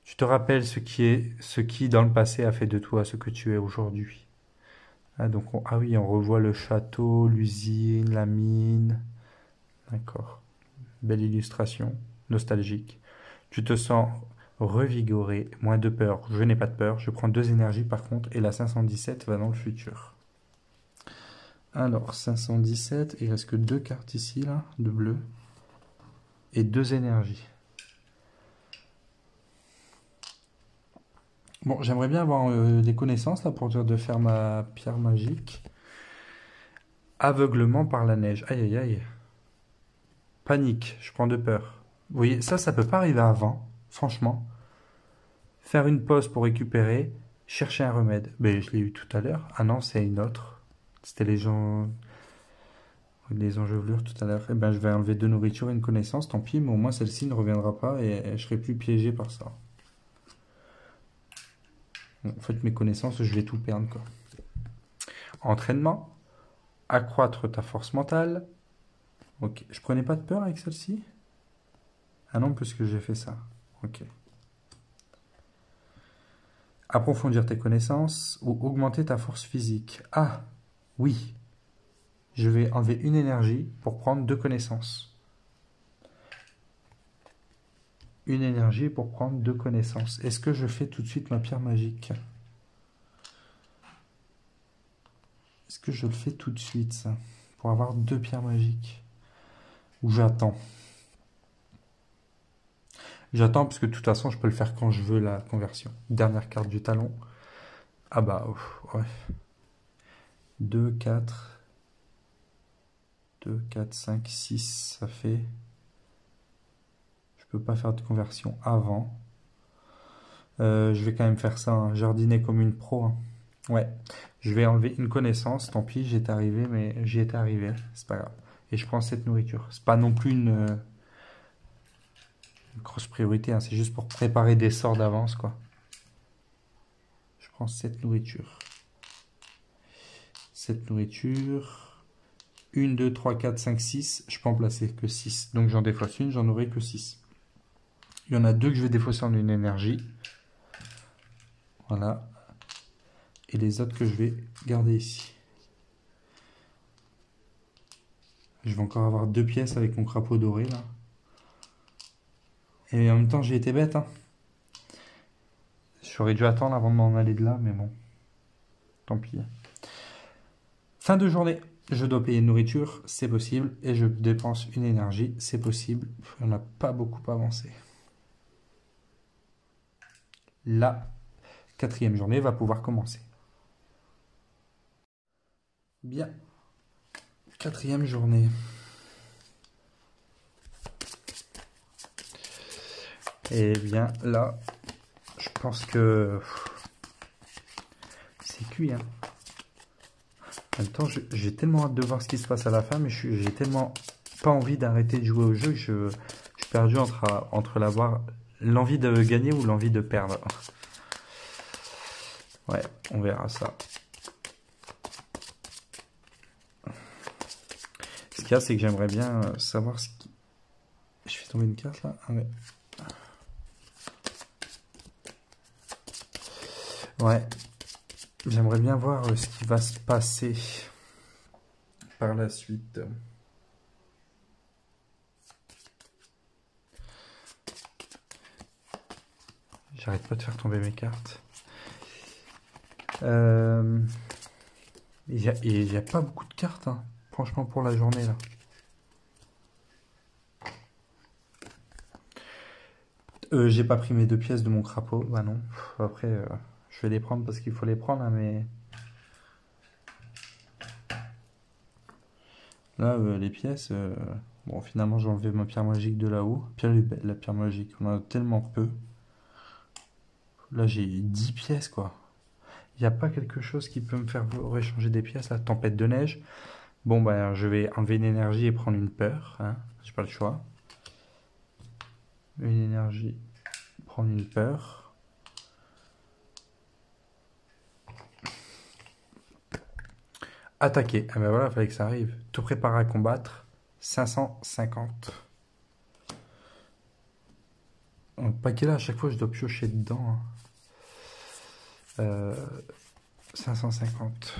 Tu te rappelles ce qui dans le passé a fait de toi ce que tu es aujourd'hui. Ah, donc ah oui, on revoit le château, l'usine, la mine. D'accord. Belle illustration, nostalgique. Tu te sens revigoré, moins de peur. Je n'ai pas de peur. Je prends 2 énergies par contre et la 517 va dans le futur. Alors, 517, il reste que 2 cartes ici, là, de bleu. Et 2 énergies. Bon, j'aimerais bien avoir des connaissances, là, pour dire de faire ma pierre magique. Aveuglement par la neige. Aïe, aïe, aïe. Panique, je prends de peur. Vous voyez, ça peut pas arriver avant, franchement. Faire une pause pour récupérer. Chercher un remède. Ben, je l'ai eu tout à l'heure. Ah non, c'est une autre. C'était les enjôleurs tout à l'heure. Eh ben, je vais enlever deux nourritures et une connaissance. Tant pis, mais au moins celle-ci ne reviendra pas et je serai plus piégé par ça. En fait, mes connaissances, je vais tout perdre, quoi. Entraînement. Accroître ta force mentale. Ok. Je prenais pas de peur avec celle-ci? Ah non, puisque j'ai fait ça. Ok. Approfondir tes connaissances ou augmenter ta force physique. Ah, oui. Je vais enlever une énergie pour prendre deux connaissances. Une énergie pour prendre deux connaissances. Est-ce que je fais tout de suite ma pierre magique? Est-ce que je le fais tout de suite, ça? Pour avoir deux pierres magiques? Ou j'attends? J'attends parce que de toute façon, je peux le faire quand je veux la conversion. Dernière carte du talon. Ah bah, ouais. 2, 4, 2, 4, 5, 6, ça fait... Je peux pas faire de conversion avant. Je vais quand même faire ça, hein. Jardiner comme une pro, hein. Ouais, je vais enlever une connaissance. Tant pis, j'y étais arrivé, mais j'y étais arrivé. C'est pas grave. Et je prends cette nourriture. C'est pas non plus une grosse priorité, hein. C'est juste pour préparer des sorts d'avance, quoi. Je prends cette nourriture. Cette nourriture. 1, 2, 3, 4, 5, 6. Je peux en placer que 6. Donc j'en défausse une, j'en aurai que 6. Il y en a deux que je vais défausser en une énergie. Voilà. Et les autres que je vais garder ici. Je vais encore avoir deux pièces avec mon crapaud doré, là. Et en même temps, j'ai été bête, hein. J'aurais dû attendre avant de m'en aller de là, mais bon. Tant pis. Fin de journée. Je dois payer une nourriture, c'est possible. Et je dépense une énergie, c'est possible. On n'a pas beaucoup avancé. La quatrième journée va pouvoir commencer. Bien. Quatrième journée. Et bien là, je pense que c'est cuit, hein. En même temps, j'ai tellement hâte de voir ce qui se passe à la fin, mais j'ai tellement pas envie d'arrêter de jouer au jeu que je suis perdu entre l'envie de gagner ou l'envie de perdre. Ouais, on verra ça. Ce qu'il y a, c'est que j'aimerais bien savoir ce qui... Je fais tomber une carte là? Ah ouais. Ouais. J'aimerais bien voir ce qui va se passer par la suite. J'arrête pas de faire tomber mes cartes. Il n'y a pas beaucoup de cartes, hein, franchement, pour la journée, là. J'ai pas pris mes deux pièces de mon crapaud. Bah non. Après, je vais les prendre parce qu'il faut les prendre, hein, mais... Là, les pièces... Bon, finalement, j'ai enlevé ma pierre magique de là-haut. La pierre magique, on en a tellement peu. Là, j'ai 10 pièces, quoi. Il n'y a pas quelque chose qui peut me faire réchanger des pièces, la tempête de neige. Bon, bah, je vais enlever une énergie et prendre une peur, hein. J'ai pas le choix. Une énergie, prendre une peur. Attaquer. Ah ben voilà, il fallait que ça arrive. Te préparer à combattre. 550. Un paquet là, à chaque fois, je dois piocher dedans, hein. 550.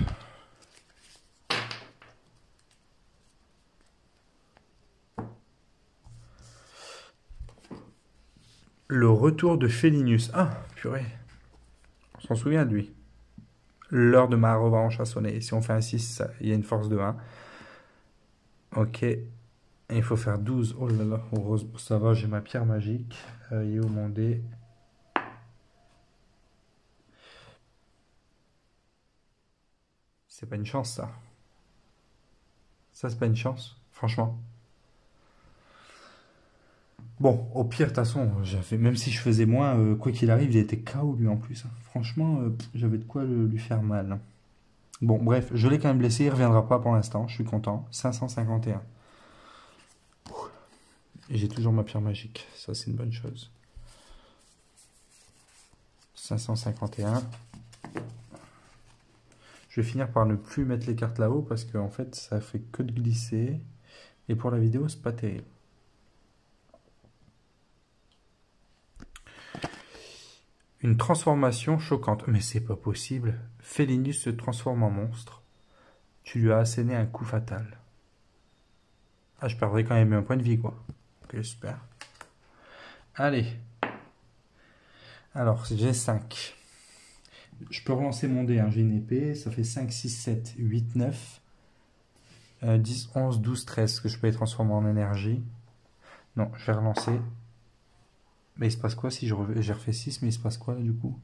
Le retour de Félinus. Ah, purée. On s'en souvient de lui. L'heure de ma revanche a sonné. Si on fait un 6, il y a une force de 1. Ok. Et il faut faire 12. Oh là là, heureusement, ça va, j'ai ma pierre magique. Il est où mon dé? C'est pas une chance, ça. Ça, c'est pas une chance, franchement. Bon, au pire, de toute façon, même si je faisais moins, quoi qu'il arrive, il était KO lui en plus, hein. Franchement, j'avais de quoi lui faire mal. Bon, bref, je l'ai quand même blessé, il reviendra pas pour l'instant, je suis content. 551. Et j'ai toujours ma pierre magique, ça c'est une bonne chose. 551. Je vais finir par ne plus mettre les cartes là-haut parce qu'en fait ça fait que de glisser. Et pour la vidéo, c'est pas terrible. Une transformation choquante. Mais c'est pas possible. Félinus se transforme en monstre. Tu lui as asséné un coup fatal. Ah, je perdrai quand même un point de vie, quoi. Ok, super. Allez. Alors, j'ai 5. Je peux relancer mon dé, hein. J'ai une épée. Ça fait 5, 6, 7, 8, 9. 10, 11, 12, 13. Que je peux les transformer en énergie. Non, je vais relancer. Mais il se passe quoi si j'ai refait 6, mais il se passe quoi là du coup?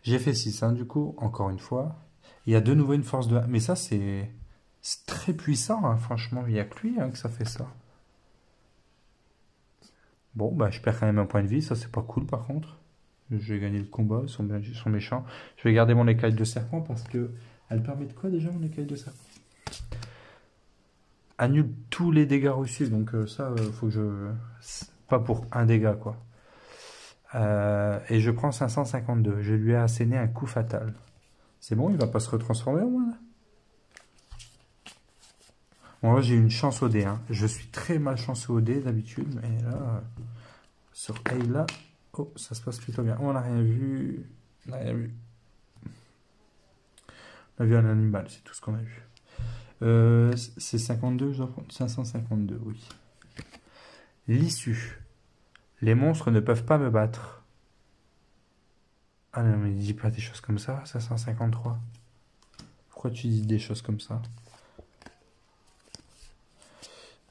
J'ai fait 6, hein, du coup, encore une fois. Il y a de nouveau une force de 1. Mais ça, c'est très puissant, hein, franchement. Il n'y a que lui, hein, que ça fait ça. Bon, bah, je perds quand même un point de vie. Ça, c'est pas cool, par contre. Je vais gagner le combat. Ils sont méchants. Je vais garder mon écaille de serpent parce que... Elle permet de quoi, déjà, mon écaille de serpent? Annule tous les dégâts reçus. Donc, ça, faut que je... Pas pour un dégât, quoi. Et je prends 552. Je lui ai asséné un coup fatal. C'est bon, il va pas se retransformer au moins là. Bon, là j'ai une chance au dé, hein. Je suis très malchanceux au dé d'habitude, mais là, sur Ayla, oh, ça se passe plutôt bien. Oh, on n'a rien vu. On n'a rien vu. On a vu un animal, c'est tout ce qu'on a vu. C'est 52, je dois prendre 552, oui. L'issue. Les monstres ne peuvent pas me battre. Ah non, mais dis pas des choses comme ça, 553. Pourquoi tu dis des choses comme ça?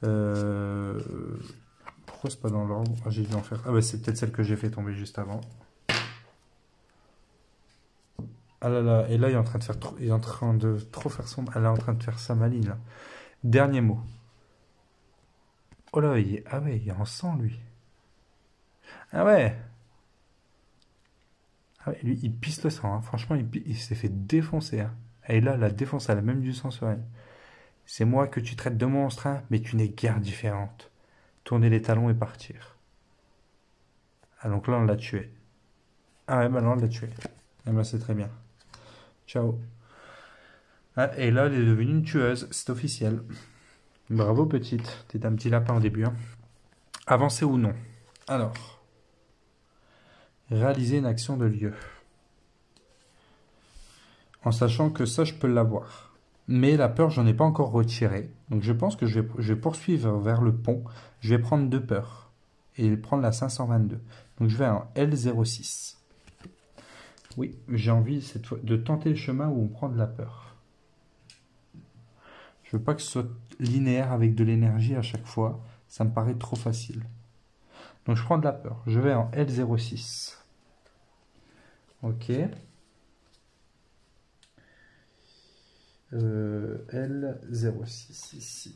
Pourquoi c'est pas dans l'ordre? Ah, j'ai dû en faire. Ah bah c'est peut-être celle que j'ai fait tomber juste avant. Ah là là, et là il est en train de faire trop, il est en train de trop faire son. Elle est en train de faire sa maline là. Dernier mot. Oh là, ah ouais, il est en sang lui. Ah ouais. Ah ouais, lui il pisse le sang, hein. Franchement il s'est fait défoncer, hein. Et là la défonce, elle a même du sang sur elle. C'est moi que tu traites de monstre, hein, mais tu n'es guère différente. Tourner les talons et partir. Ah donc là on l'a tué. Ah ouais, bah là on l'a tué. Ah bah c'est très bien. Ciao. Ah, et là, elle est devenue une tueuse, c'est officiel. Bravo, petite. T'es un petit lapin au début, hein. Avancer ou non? Alors, réaliser une action de lieu. En sachant que ça, je peux l'avoir. Mais la peur, j'en ai pas encore retiré. Donc je pense que je vais poursuivre vers le pont. Je vais prendre 2 peurs. Et prendre la 522. Donc je vais en L06. Oui, j'ai envie cette fois de tenter le chemin où on prend de la peur. Je veux pas que ce soit linéaire avec de l'énergie à chaque fois. Ça me paraît trop facile. Donc je prends de la peur. Je vais en L06. Ok. L06 ici.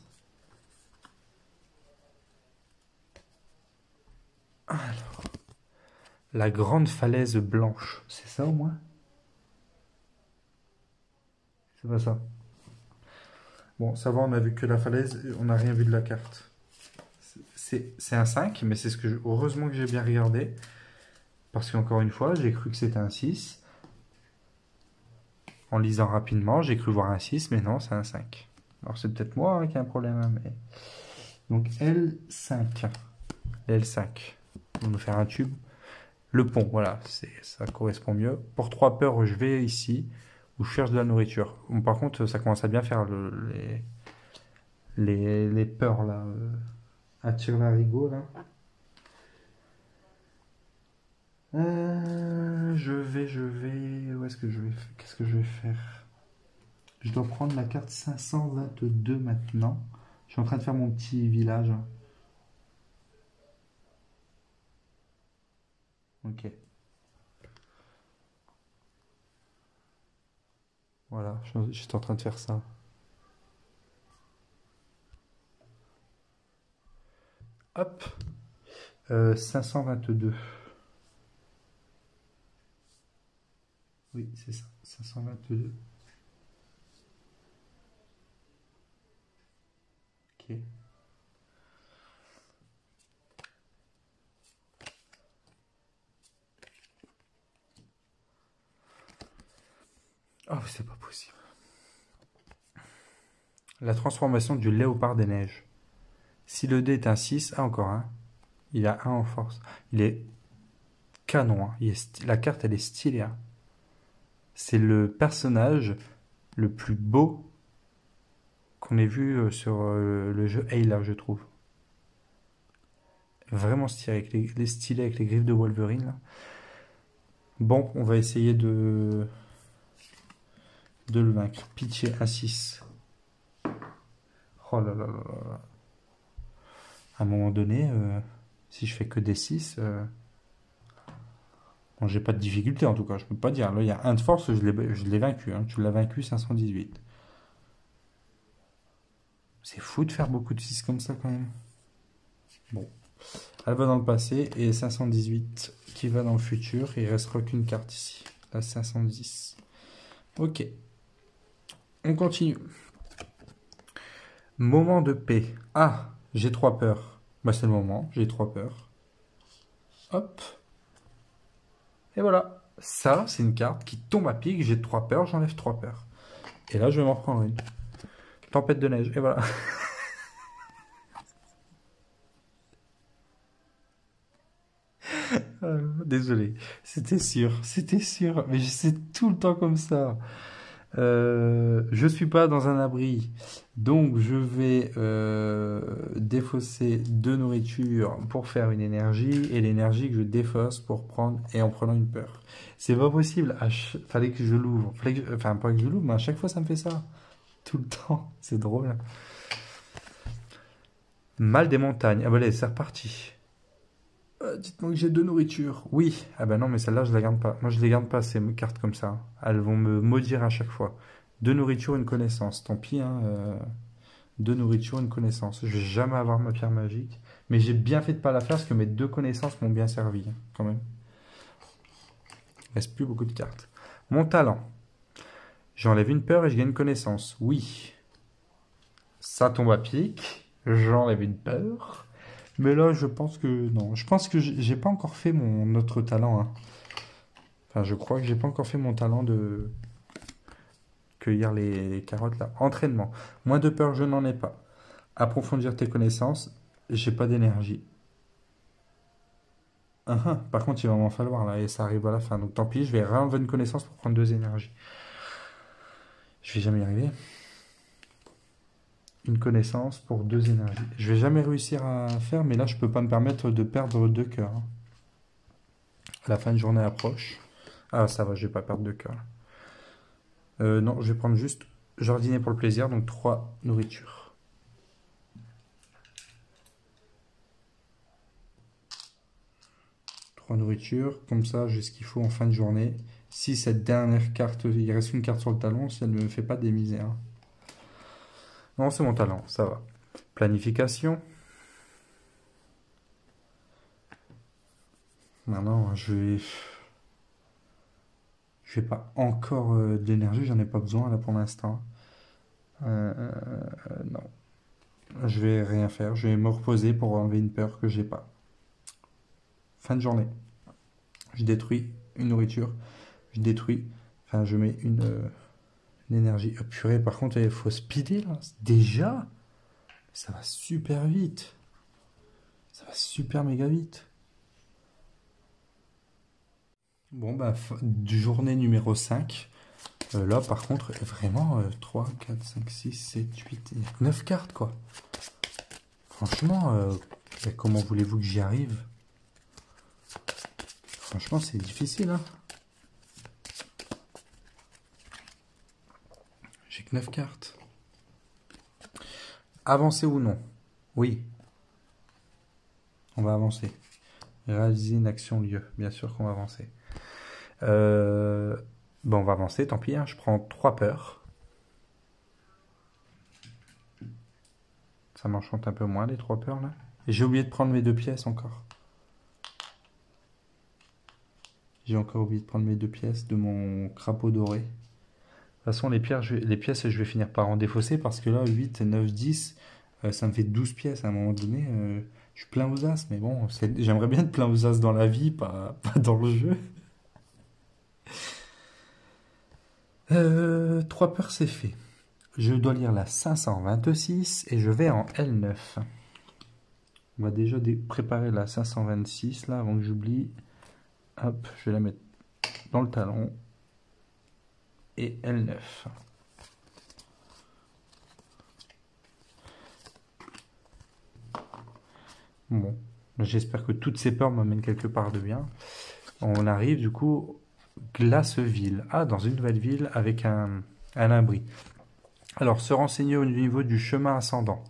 Alors. La grande falaise blanche. C'est ça au moins? C'est pas ça. Bon, ça va, on a vu que la falaise, on n'a rien vu de la carte. C'est un 5, mais c'est ce que heureusement que j'ai bien regardé. Parce qu'encore une fois, j'ai cru que c'était un 6. En lisant rapidement, j'ai cru voir un 6, mais non, c'est un 5. Alors c'est peut-être moi, hein, qui ai un problème, hein, mais... Donc L5. L5. On va nous faire un tube. Le pont, voilà, ça correspond mieux. Pour 3 peurs, je vais ici, où je cherche de la nourriture. Bon, par contre, ça commence à bien faire les peurs, là. Attire l'arigot, là. Je vais... Où est-ce que je vais... Qu'est-ce que je vais faire? Je dois prendre la carte 522 maintenant. Je suis en train de faire mon petit village. Ok. Voilà, je suis en train de faire ça. Hop. 522. Oui, c'est ça. 522. Ok. Oh, c'est pas possible. La transformation du léopard des neiges. Si le dé est un 6, encore un. Il a un en force. Il est canon. Hein. La carte, elle est stylée. Hein. C'est le personnage le plus beau qu'on ait vu sur le jeu Halo, je trouve. Vraiment stylé avec les stylés avec les griffes de Wolverine. Là. Bon, on va essayer de le vaincre. Pitcher un 6. Oh là là là là. À un moment donné, si je fais que des 6, bon, j'ai pas de difficulté en tout cas, je peux pas dire. Là, il y a un de force, je l'ai vaincu. Hein. Tu l'as vaincu 518. C'est fou de faire beaucoup de 6 comme ça quand même. Bon. Elle va dans le passé et 518 qui va dans le futur. Et il restera qu'une carte ici. La 510. Ok. On continue. Moment de paix. Ah, j'ai 3 peurs. Bah c'est le moment, j'ai 3 peurs. Hop. Et voilà. Ça, c'est une carte qui tombe à pic. J'ai 3 peurs, j'enlève 3 peurs. Et là, je vais m'en prendre une. Tempête de neige. Et voilà. Désolé. C'était sûr. Mais c'est tout le temps comme ça. Je suis pas dans un abri, donc je vais défausser 2 nourritures pour faire une énergie et l'énergie que je défausse pour prendre et en prenant une peur. C'est pas possible. Fallait que je l'ouvre. Enfin, pas que je l'ouvre, mais à chaque fois ça me fait ça. Tout le temps. C'est drôle. Mal des montagnes. Ah bah allez, c'est reparti. Dites-moi que j'ai 2 nourritures. Oui. Ah bah non, mais celle-là, je la garde pas. Moi, je les garde pas, ces cartes comme ça. Elles vont me maudire à chaque fois. 2 nourritures, une connaissance. Tant pis, hein. 2 nourritures, une connaissance. Je vais jamais avoir ma pierre magique. Mais j'ai bien fait de pas la faire parce que mes 2 connaissances m'ont bien servi, hein, quand même. Il reste plus beaucoup de cartes. Mon talent. J'enlève une peur et je gagne une connaissance. Oui. Ça tombe à pic. J'enlève une peur. Mais là, je pense que non. Je pense que j'ai pas encore fait mon autre talent. Hein. Enfin, je crois que j'ai pas encore fait mon talent de cueillir les carottes là. Entraînement. Moins de peur, je n'en ai pas. Approfondir tes connaissances. J'ai pas d'énergie. Par contre, il va m'en falloir là et ça arrive à la fin. Donc tant pis, je vais réenlever une connaissance pour prendre 2 énergies. Je vais jamais y arriver. Une connaissance pour 2 énergies. Je vais jamais réussir à faire, mais là, je peux pas me permettre de perdre 2 cœurs. Hein. La fin de journée approche. Ah, ça va, je vais pas perdre 2 cœurs. Non, je vais prendre juste jardiner pour le plaisir, donc 3 nourritures. Trois nourritures, comme ça, j'ai ce qu'il faut en fin de journée. Si cette dernière carte, il reste une carte sur le talon, si elle ne me fait pas des misères. Non, c'est mon talent, ça va. Planification. Maintenant, je vais pas encore de l'énergie, j'en ai pas besoin là pour l'instant. Non. Je vais rien faire, je vais me reposer pour enlever une peur que j'ai pas. Fin de journée. Je détruis une nourriture. Je détruis. Enfin, je mets une énergie. Oh, purée, par contre, il faut speeder là. Déjà, ça va super vite. Ça va super méga vite. Bon, bah, journée numéro 5. Là, par contre, vraiment, 3, 4, 5, 6, 7, 8, 9 cartes, quoi. Franchement, comment voulez-vous que j'y arrive? Franchement, c'est difficile, hein. J'ai que 9 cartes. Avancer ou non? Oui. On va avancer. Réaliser une action lieu. Bien sûr qu'on va avancer. Bon, on va avancer, tant pis. Hein. Je prends 3 peurs. Ça m'enchante un peu moins, les 3 peurs, là. Et j'ai oublié de prendre mes 2 pièces encore. J'ai encore oublié de prendre mes 2 pièces de mon crapaud doré. De toute façon, les pièces, je vais finir par en défausser parce que là, 8, 9, 10, ça me fait 12 pièces à un moment donné. Je suis plein aux as, mais bon, j'aimerais bien être plein aux as dans la vie, pas dans le jeu. 3 peurs, c'est fait. Je dois lire la 526 et je vais en L9. On va déjà préparer la 526 là avant que j'oublie. Hop, je vais la mettre dans le talon. Et L9. Bon, j'espère que toutes ces peurs m'amènent quelque part de bien. On arrive du coup, Glaceville. Ah, dans une nouvelle ville avec un abri. Alors, se renseigner au niveau du chemin ascendant.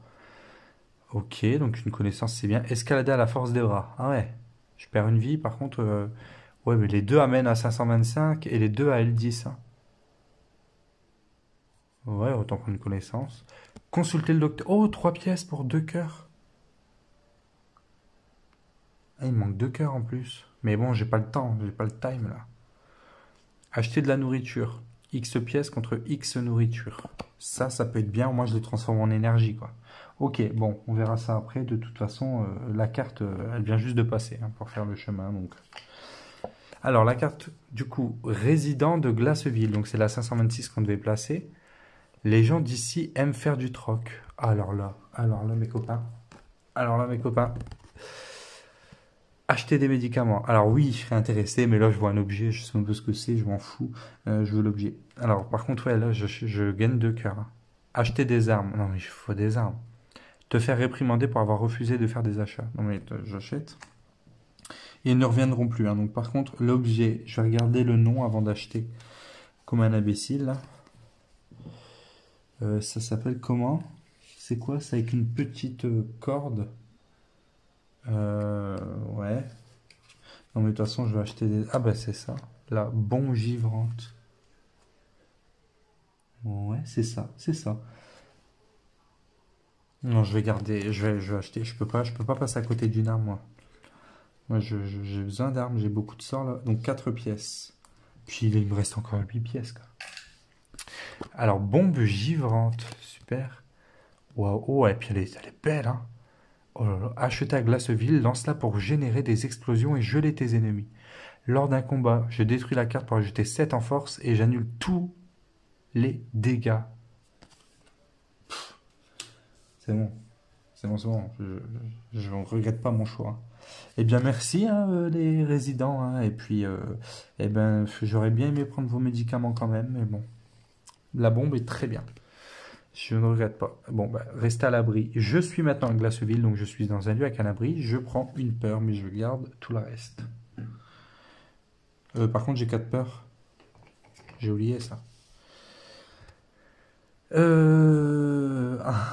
Ok, donc une connaissance c'est bien. Escalader à la force des bras. Ah ouais, je perds une vie par contre. Ouais, mais les deux amènent à 525 et les deux à L10. Hein. Ouais, autant prendre une connaissance. Consulter le docteur. Oh, 3 pièces pour 2 cœurs. Ah, il me manque 2 cœurs en plus. Mais bon, j'ai pas le temps, j'ai pas le time là. Acheter de la nourriture. X pièces contre X nourriture. Ça peut être bien. Moi, je les transforme en énergie, quoi. Ok, bon, on verra ça après. De toute façon, la carte, elle vient juste de passer hein, pour faire le chemin. Donc. Alors, la carte, du coup, résident de Glaceville. Donc, c'est la 526 qu'on devait placer. Les gens d'ici aiment faire du troc. Alors là, mes copains. Acheter des médicaments. Alors oui, je serais intéressé, mais là je vois un objet, je sais un peu ce que c'est, je m'en fous. Je veux l'objet. Alors par contre, ouais, là je gagne 2 cœurs. Hein. Acheter des armes. Non mais il faut des armes. Te faire réprimander pour avoir refusé de faire des achats. Non mais j'achète. Et ils ne reviendront plus. Hein. Donc par contre, l'objet, je vais regarder le nom avant d'acheter. Comme un imbécile. Ça s'appelle comment? C'est quoi? C'est avec une petite corde. Ouais. Non mais de toute façon je vais acheter des... Ah bah c'est ça. La bombe givrante. Ouais, c'est ça, c'est ça. Non, je vais garder, je vais acheter. Je peux pas passer à côté d'une arme, moi. Moi, j'ai besoin d'armes, j'ai beaucoup de sorts là. Donc 4 pièces. Puis il me reste encore 8 pièces, quoi. Alors, bombe givrante. Super. Waouh, oh, et puis elle est belle, hein. Oh là là. Acheter à Glaceville, lance-la pour générer des explosions et geler tes ennemis. Lors d'un combat, je détruis la carte pour ajouter 7 en force et j'annule tous les dégâts. C'est bon. C'est bon, c'est bon. Je ne regrette pas mon choix. Eh bien, merci, hein, les résidents. Hein, et puis, eh ben, j'aurais bien aimé prendre vos médicaments quand même. Mais bon, la bombe est très bien. Je ne regrette pas. Bon, bah, restez à l'abri. Je suis maintenant à Glaceville, donc je suis dans un lieu avec un abri. Je prends une peur, mais je garde tout le reste. Par contre, j'ai 4 peurs. J'ai oublié ça.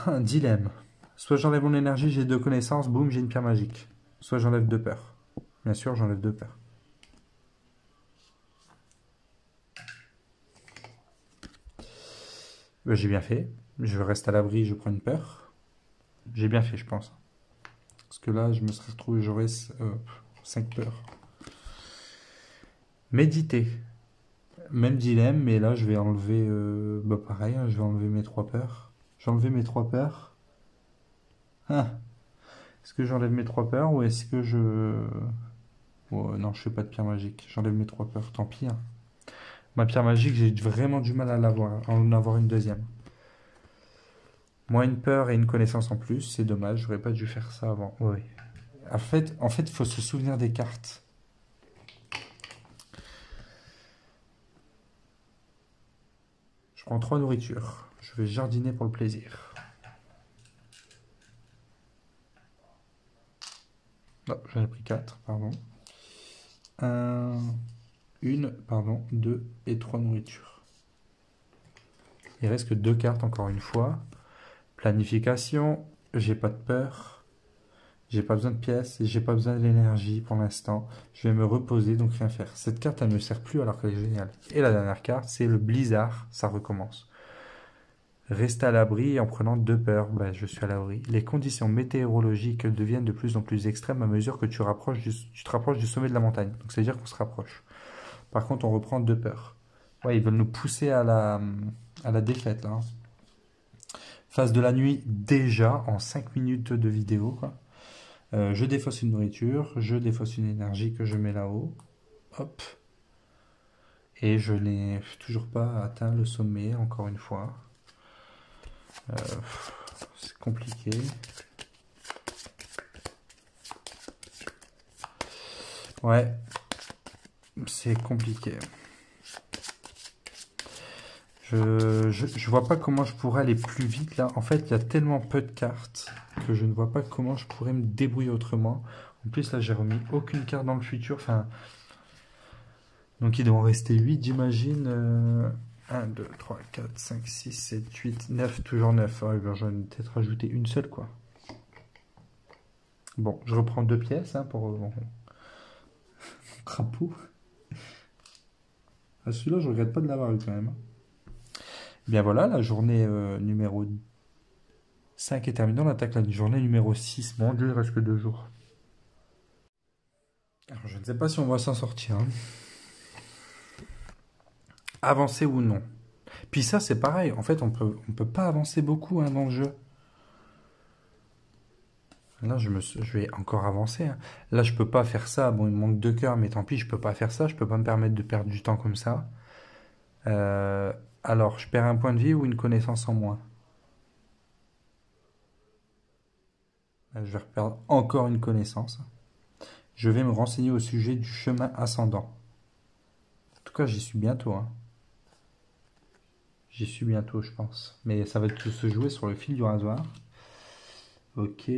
Un dilemme. Soit j'enlève mon énergie, j'ai 2 connaissances, boum, j'ai une pierre magique. Soit j'enlève 2 peurs. Bien sûr, j'enlève 2 peurs. J'ai bien fait. Je reste à l'abri, je prends une peur. J'ai bien fait, je pense. Parce que là, je me serais retrouvé, j'aurais 5 peurs. Méditer. Même dilemme, mais là, je vais enlever... bah pareil, hein, je vais enlever mes 3 peurs. J'ai enlevé mes 3 peurs. Ah. Est-ce que j'enlève mes 3 peurs ou est-ce que je... Oh, non, je fais pas de pierre magique. J'enlève mes 3 peurs, tant pis. Hein. Ma pierre magique, j'ai vraiment du mal à l'avoir, à en avoir une deuxième. Moi, une peur et une connaissance en plus, c'est dommage, j'aurais pas dû faire ça avant. Oui. En fait, il faut se souvenir des cartes. Je prends 3 nourritures. Je vais jardiner pour le plaisir. Non, j'en ai pris 4, pardon. 2 et 3 nourritures. Il reste que 2 cartes encore une fois. Planification, j'ai pas de peur. J'ai pas besoin de pièces, j'ai pas besoin de l'énergie pour l'instant. Je vais me reposer, donc rien faire. Cette carte, elle me sert plus alors qu'elle est géniale. Et la dernière carte, c'est le blizzard, ça recommence. Reste à l'abri en prenant 2 peurs. Ben, je suis à l'abri. Les conditions météorologiques deviennent de plus en plus extrêmes à mesure que tu te rapproches du sommet de la montagne. Donc, c'est-à-dire qu'on se rapproche. Par contre, on reprend 2 peurs. Ouais, ils veulent nous pousser à la défaite, là. Hein. Phase de la nuit, déjà, en 5 minutes de vidéo, quoi. Je défausse une nourriture, je défausse une énergie que je mets là-haut. Hop. Et je n'ai toujours pas atteint le sommet, encore une fois. C'est compliqué. Ouais, c'est compliqué. Je vois pas comment je pourrais aller plus vite là. En fait, il y a tellement peu de cartes que je ne vois pas comment je pourrais me débrouiller autrement. En plus, là, j'ai remis aucune carte dans le futur. Enfin, donc il doit en rester 8, j'imagine. 1, 2, 3, 4, 5, 6, 7, 8, 9, toujours 9. Ouais, ben, j'en ai peut-être rajouté une seule, quoi. Bon, je reprends 2 pièces hein, pour mon crapaud. Ah, celui-là, je regrette pas de l'avoir eu quand même. Bien voilà, la journée numéro 5 est terminée. On attaque la journée numéro 6. Mon Dieu, il reste que 2 jours. Alors, je ne sais pas si on va s'en sortir. Hein. Avancer ou non. Puis ça, c'est pareil. En fait, on peut pas avancer beaucoup hein, dans le jeu. Là, je vais encore avancer. Hein. Là, je peux pas faire ça. Bon, il me manque 2 cœurs, mais tant pis, je peux pas faire ça. Je peux pas me permettre de perdre du temps comme ça. Alors, je perds un point de vie ou une connaissance en moins. Je vais perdre encore une connaissance. Je vais me renseigner au sujet du chemin ascendant. En tout cas, j'y suis bientôt. Hein. J'y suis bientôt, je pense. Mais ça va tout se jouer sur le fil du rasoir. Ok.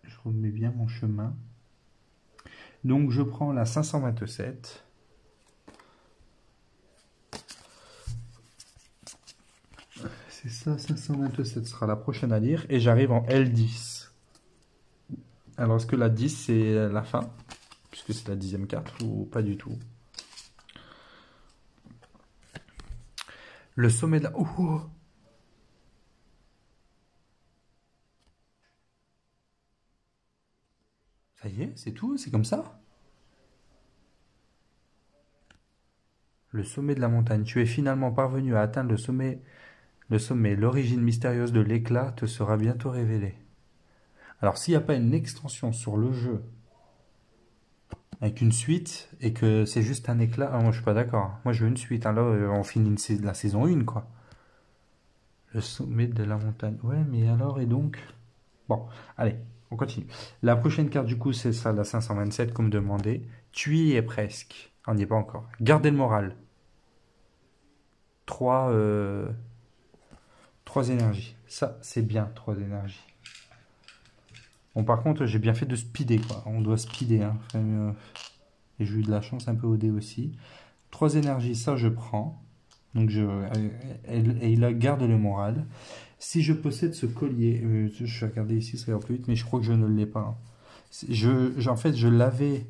Je remets bien mon chemin. Donc, je prends la 527. C'est ça, 527 sera la prochaine à lire. Et j'arrive en L10. Alors, est-ce que la 10, c'est la fin? Puisque c'est la 10e carte ou pas du tout? Le sommet de la... Oh! Ça y est, c'est tout? C'est comme ça? Le sommet de la montagne. Tu es finalement parvenu à atteindre le sommet. L'origine mystérieuse de l'éclat te sera bientôt révélée. Alors, s'il n'y a pas une extension sur le jeu avec une suite et que c'est juste un éclat, moi je suis pas d'accord. Moi je veux une suite. Hein. Là, on finit la saison 1, quoi. Le sommet de la montagne. Ouais, mais alors et donc? Bon, allez, on continue. La prochaine carte, du coup, c'est ça, la 527, comme demandé. Tu y es presque. On n'y est pas encore. Gardez le moral. 3 énergies. Ça, c'est bien, 3 énergies. Bon, par contre, j'ai bien fait de speeder, quoi. On doit speeder, hein. Enfin, et j'ai eu de la chance un peu au dé aussi. 3 énergies, ça, je prends. Donc, et il garde le moral. Si je possède ce collier, je vais regarder ici, ça va plus vite, mais je crois que je ne l'ai pas. Hein. En fait, je l'avais...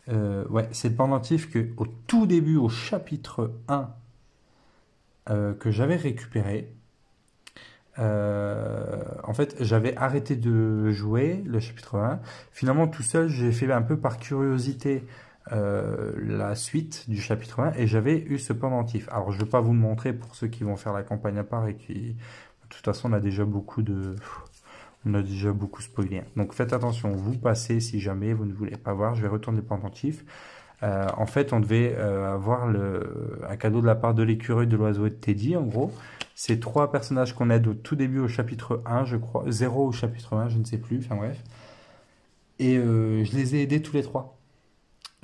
ouais, c'est le pendentif qu'au tout début, au chapitre 1, que j'avais récupéré. En fait, j'avais arrêté de jouer le chapitre 1. Finalement, tout seul, j'ai fait un peu par curiosité la suite du chapitre 1 et j'avais eu ce pendentif. Alors, je ne vais pas vous le montrer pour ceux qui vont faire la campagne à part et qui... De toute façon, on a déjà beaucoup spoilé. Donc, faites attention. Vous passez si jamais vous ne voulez pas voir. Je vais retourner le pendentif. En fait, on devait avoir un cadeau de la part de l'écureuil, de l'oiseau et de Teddy, en gros. C'est 3 personnages qu'on aide au tout début au chapitre 1, je crois. 0 au chapitre 1, je ne sais plus. Enfin bref. Et je les ai aidés tous les 3.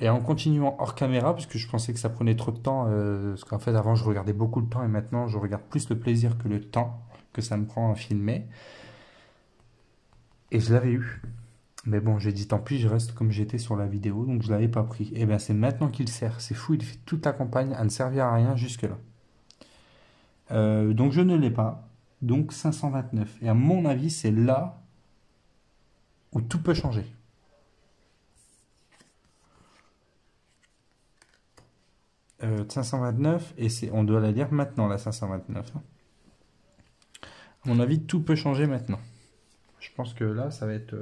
Et en continuant hors caméra, parce que je pensais que ça prenait trop de temps, parce qu'en fait, avant, je regardais beaucoup le temps et maintenant, je regarde plus le plaisir que le temps que ça me prend à filmer. Et je l'avais eu. Mais bon, j'ai dit tant pis, je reste comme j'étais sur la vidéo, donc je ne l'avais pas pris. Et bien, c'est maintenant qu'il sert. C'est fou, il fait toute la campagne à ne servir à rien jusque-là. Donc je ne l'ai pas. Donc 529. Et à mon avis, c'est là où tout peut changer. 529 et on doit la lire maintenant, la 529. À mon avis, tout peut changer maintenant. Je pense que là, ça va être...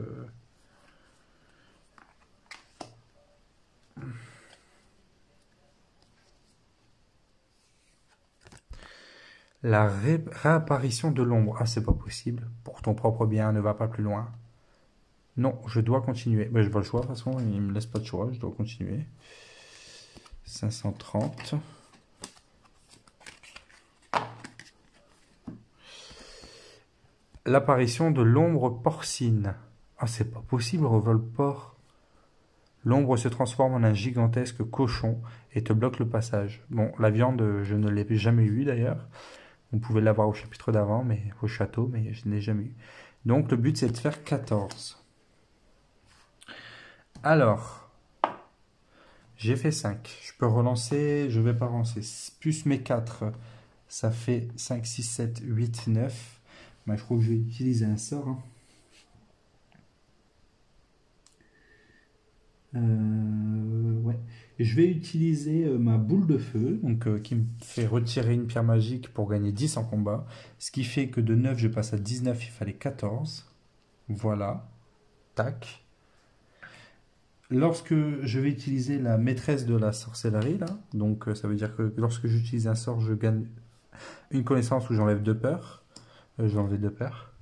La réapparition de l'ombre. Ah, c'est pas possible. Pour ton propre bien, ne va pas plus loin. Non, je dois continuer. Ben, je n'ai pas le choix, de toute façon, il me laisse pas de choix, je dois continuer. 530. L'apparition de l'ombre porcine. Ah, c'est pas possible, revol porc. L'ombre se transforme en un gigantesque cochon et te bloque le passage. Bon, la viande, je ne l'ai jamais eue d'ailleurs. On pouvait l'avoir au chapitre d'avant, mais au château, mais je ne l'ai jamais eu. Donc le but, c'est de faire 14. Alors, j'ai fait 5. Je peux relancer, je vais pas relancer. Plus mes 4, ça fait 5, 6, 7, 8, 9. Ben, je crois que je vais utiliser un sort. Hein. Ouais. Je vais utiliser ma boule de feu, donc qui me fait retirer une pierre magique pour gagner 10 en combat. Ce qui fait que de 9, je passe à 19, il fallait 14. Voilà. Tac. Lorsque je vais utiliser la maîtresse de la sorcellerie, là, donc ça veut dire que lorsque j'utilise un sort, je gagne une connaissance où j'enlève 2 peurs. Je vais enlever 2 peurs.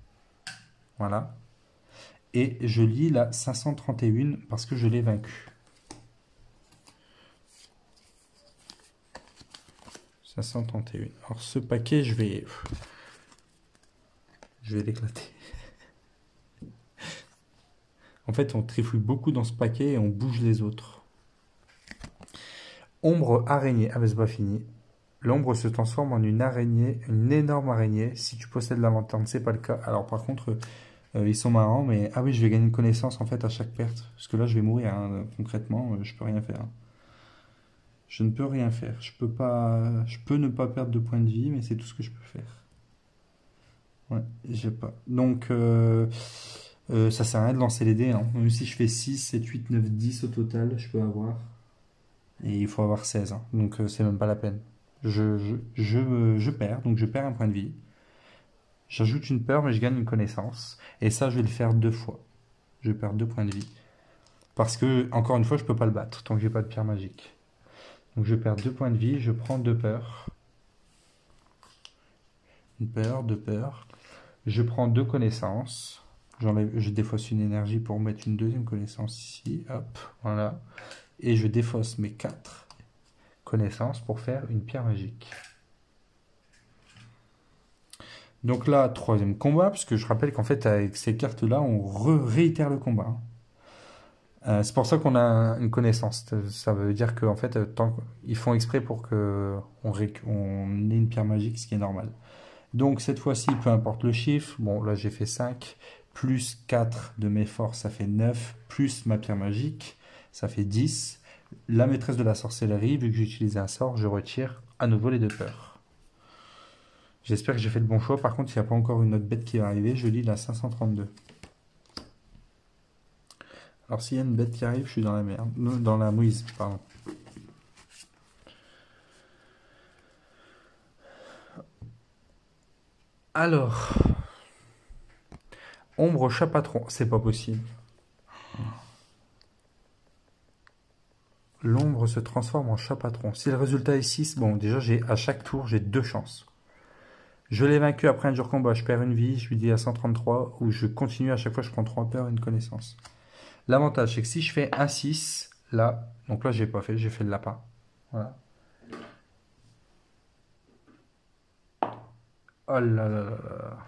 Voilà. Et je lis la 531 parce que je l'ai vaincu. 531. Alors ce paquet, je vais l'éclater. En fait, on trifouille beaucoup dans ce paquet et on bouge les autres. Ombre araignée. Ah mais c'est pas fini. L'ombre se transforme en une araignée, une énorme araignée. Si tu possèdes la lanterne, c'est pas le cas. Alors par contre, ils sont marrants, mais ah oui, je vais gagner une connaissance en fait à chaque perte. Parce que là, je vais mourir. Hein. Concrètement, je peux rien faire. Je ne peux rien faire. Je peux ne pas perdre de points de vie, mais c'est tout ce que je peux faire. Ouais, j'ai pas. Donc, ça sert à rien de lancer les dés. Hein. Même si je fais 6, 7, 8, 9, 10 au total, je peux avoir. Et il faut avoir 16. Hein. Donc, c'est même pas la peine. Je perds, donc je perds un point de vie. J'ajoute une peur, mais je gagne une connaissance. Et ça, je vais le faire 2 fois. Je perds 2 points de vie. Parce que, encore une fois, je peux pas le battre tant que j'ai pas de pierre magique. Donc je perds 2 points de vie, je prends 2 peurs. Une peur, 2 peurs. Je prends 2 connaissances. Je défausse une énergie pour mettre une deuxième connaissance ici. Hop, voilà. Et je défausse mes 4 connaissances pour faire une pierre magique. Donc là, 3e combat, puisque je rappelle qu'en fait, avec ces cartes-là, on réitère le combat. C'est pour ça qu'on a une connaissance. Ça veut dire qu'en fait, ils font exprès pour qu'on ait une pierre magique, ce qui est normal. Donc cette fois-ci, peu importe le chiffre, bon là j'ai fait 5, plus 4 de mes forces, ça fait 9, plus ma pierre magique, ça fait 10. La maîtresse de la sorcellerie, vu que j'ai utilisé un sort, je retire à nouveau les 2 peurs. J'espère que j'ai fait le bon choix. Par contre, il n'y a pas encore une autre bête qui va arriver. Je lis la 532. Alors s'il y a une bête qui arrive, je suis dans la merde. Dans la mouise, pardon. Alors, ombre chapatron, c'est pas possible. L'ombre se transforme en chapatron. Si le résultat est 6, bon, déjà, à chaque tour, j'ai 2 chances. Je l'ai vaincu après un dur combat, je perds une vie, je lui dis à 133, ou je continue à chaque fois, je prends 3 peurs et une connaissance. L'avantage, c'est que si je fais un 6, là, donc là, j'ai pas fait, j'ai fait le lapin. Voilà. Oh là là là là.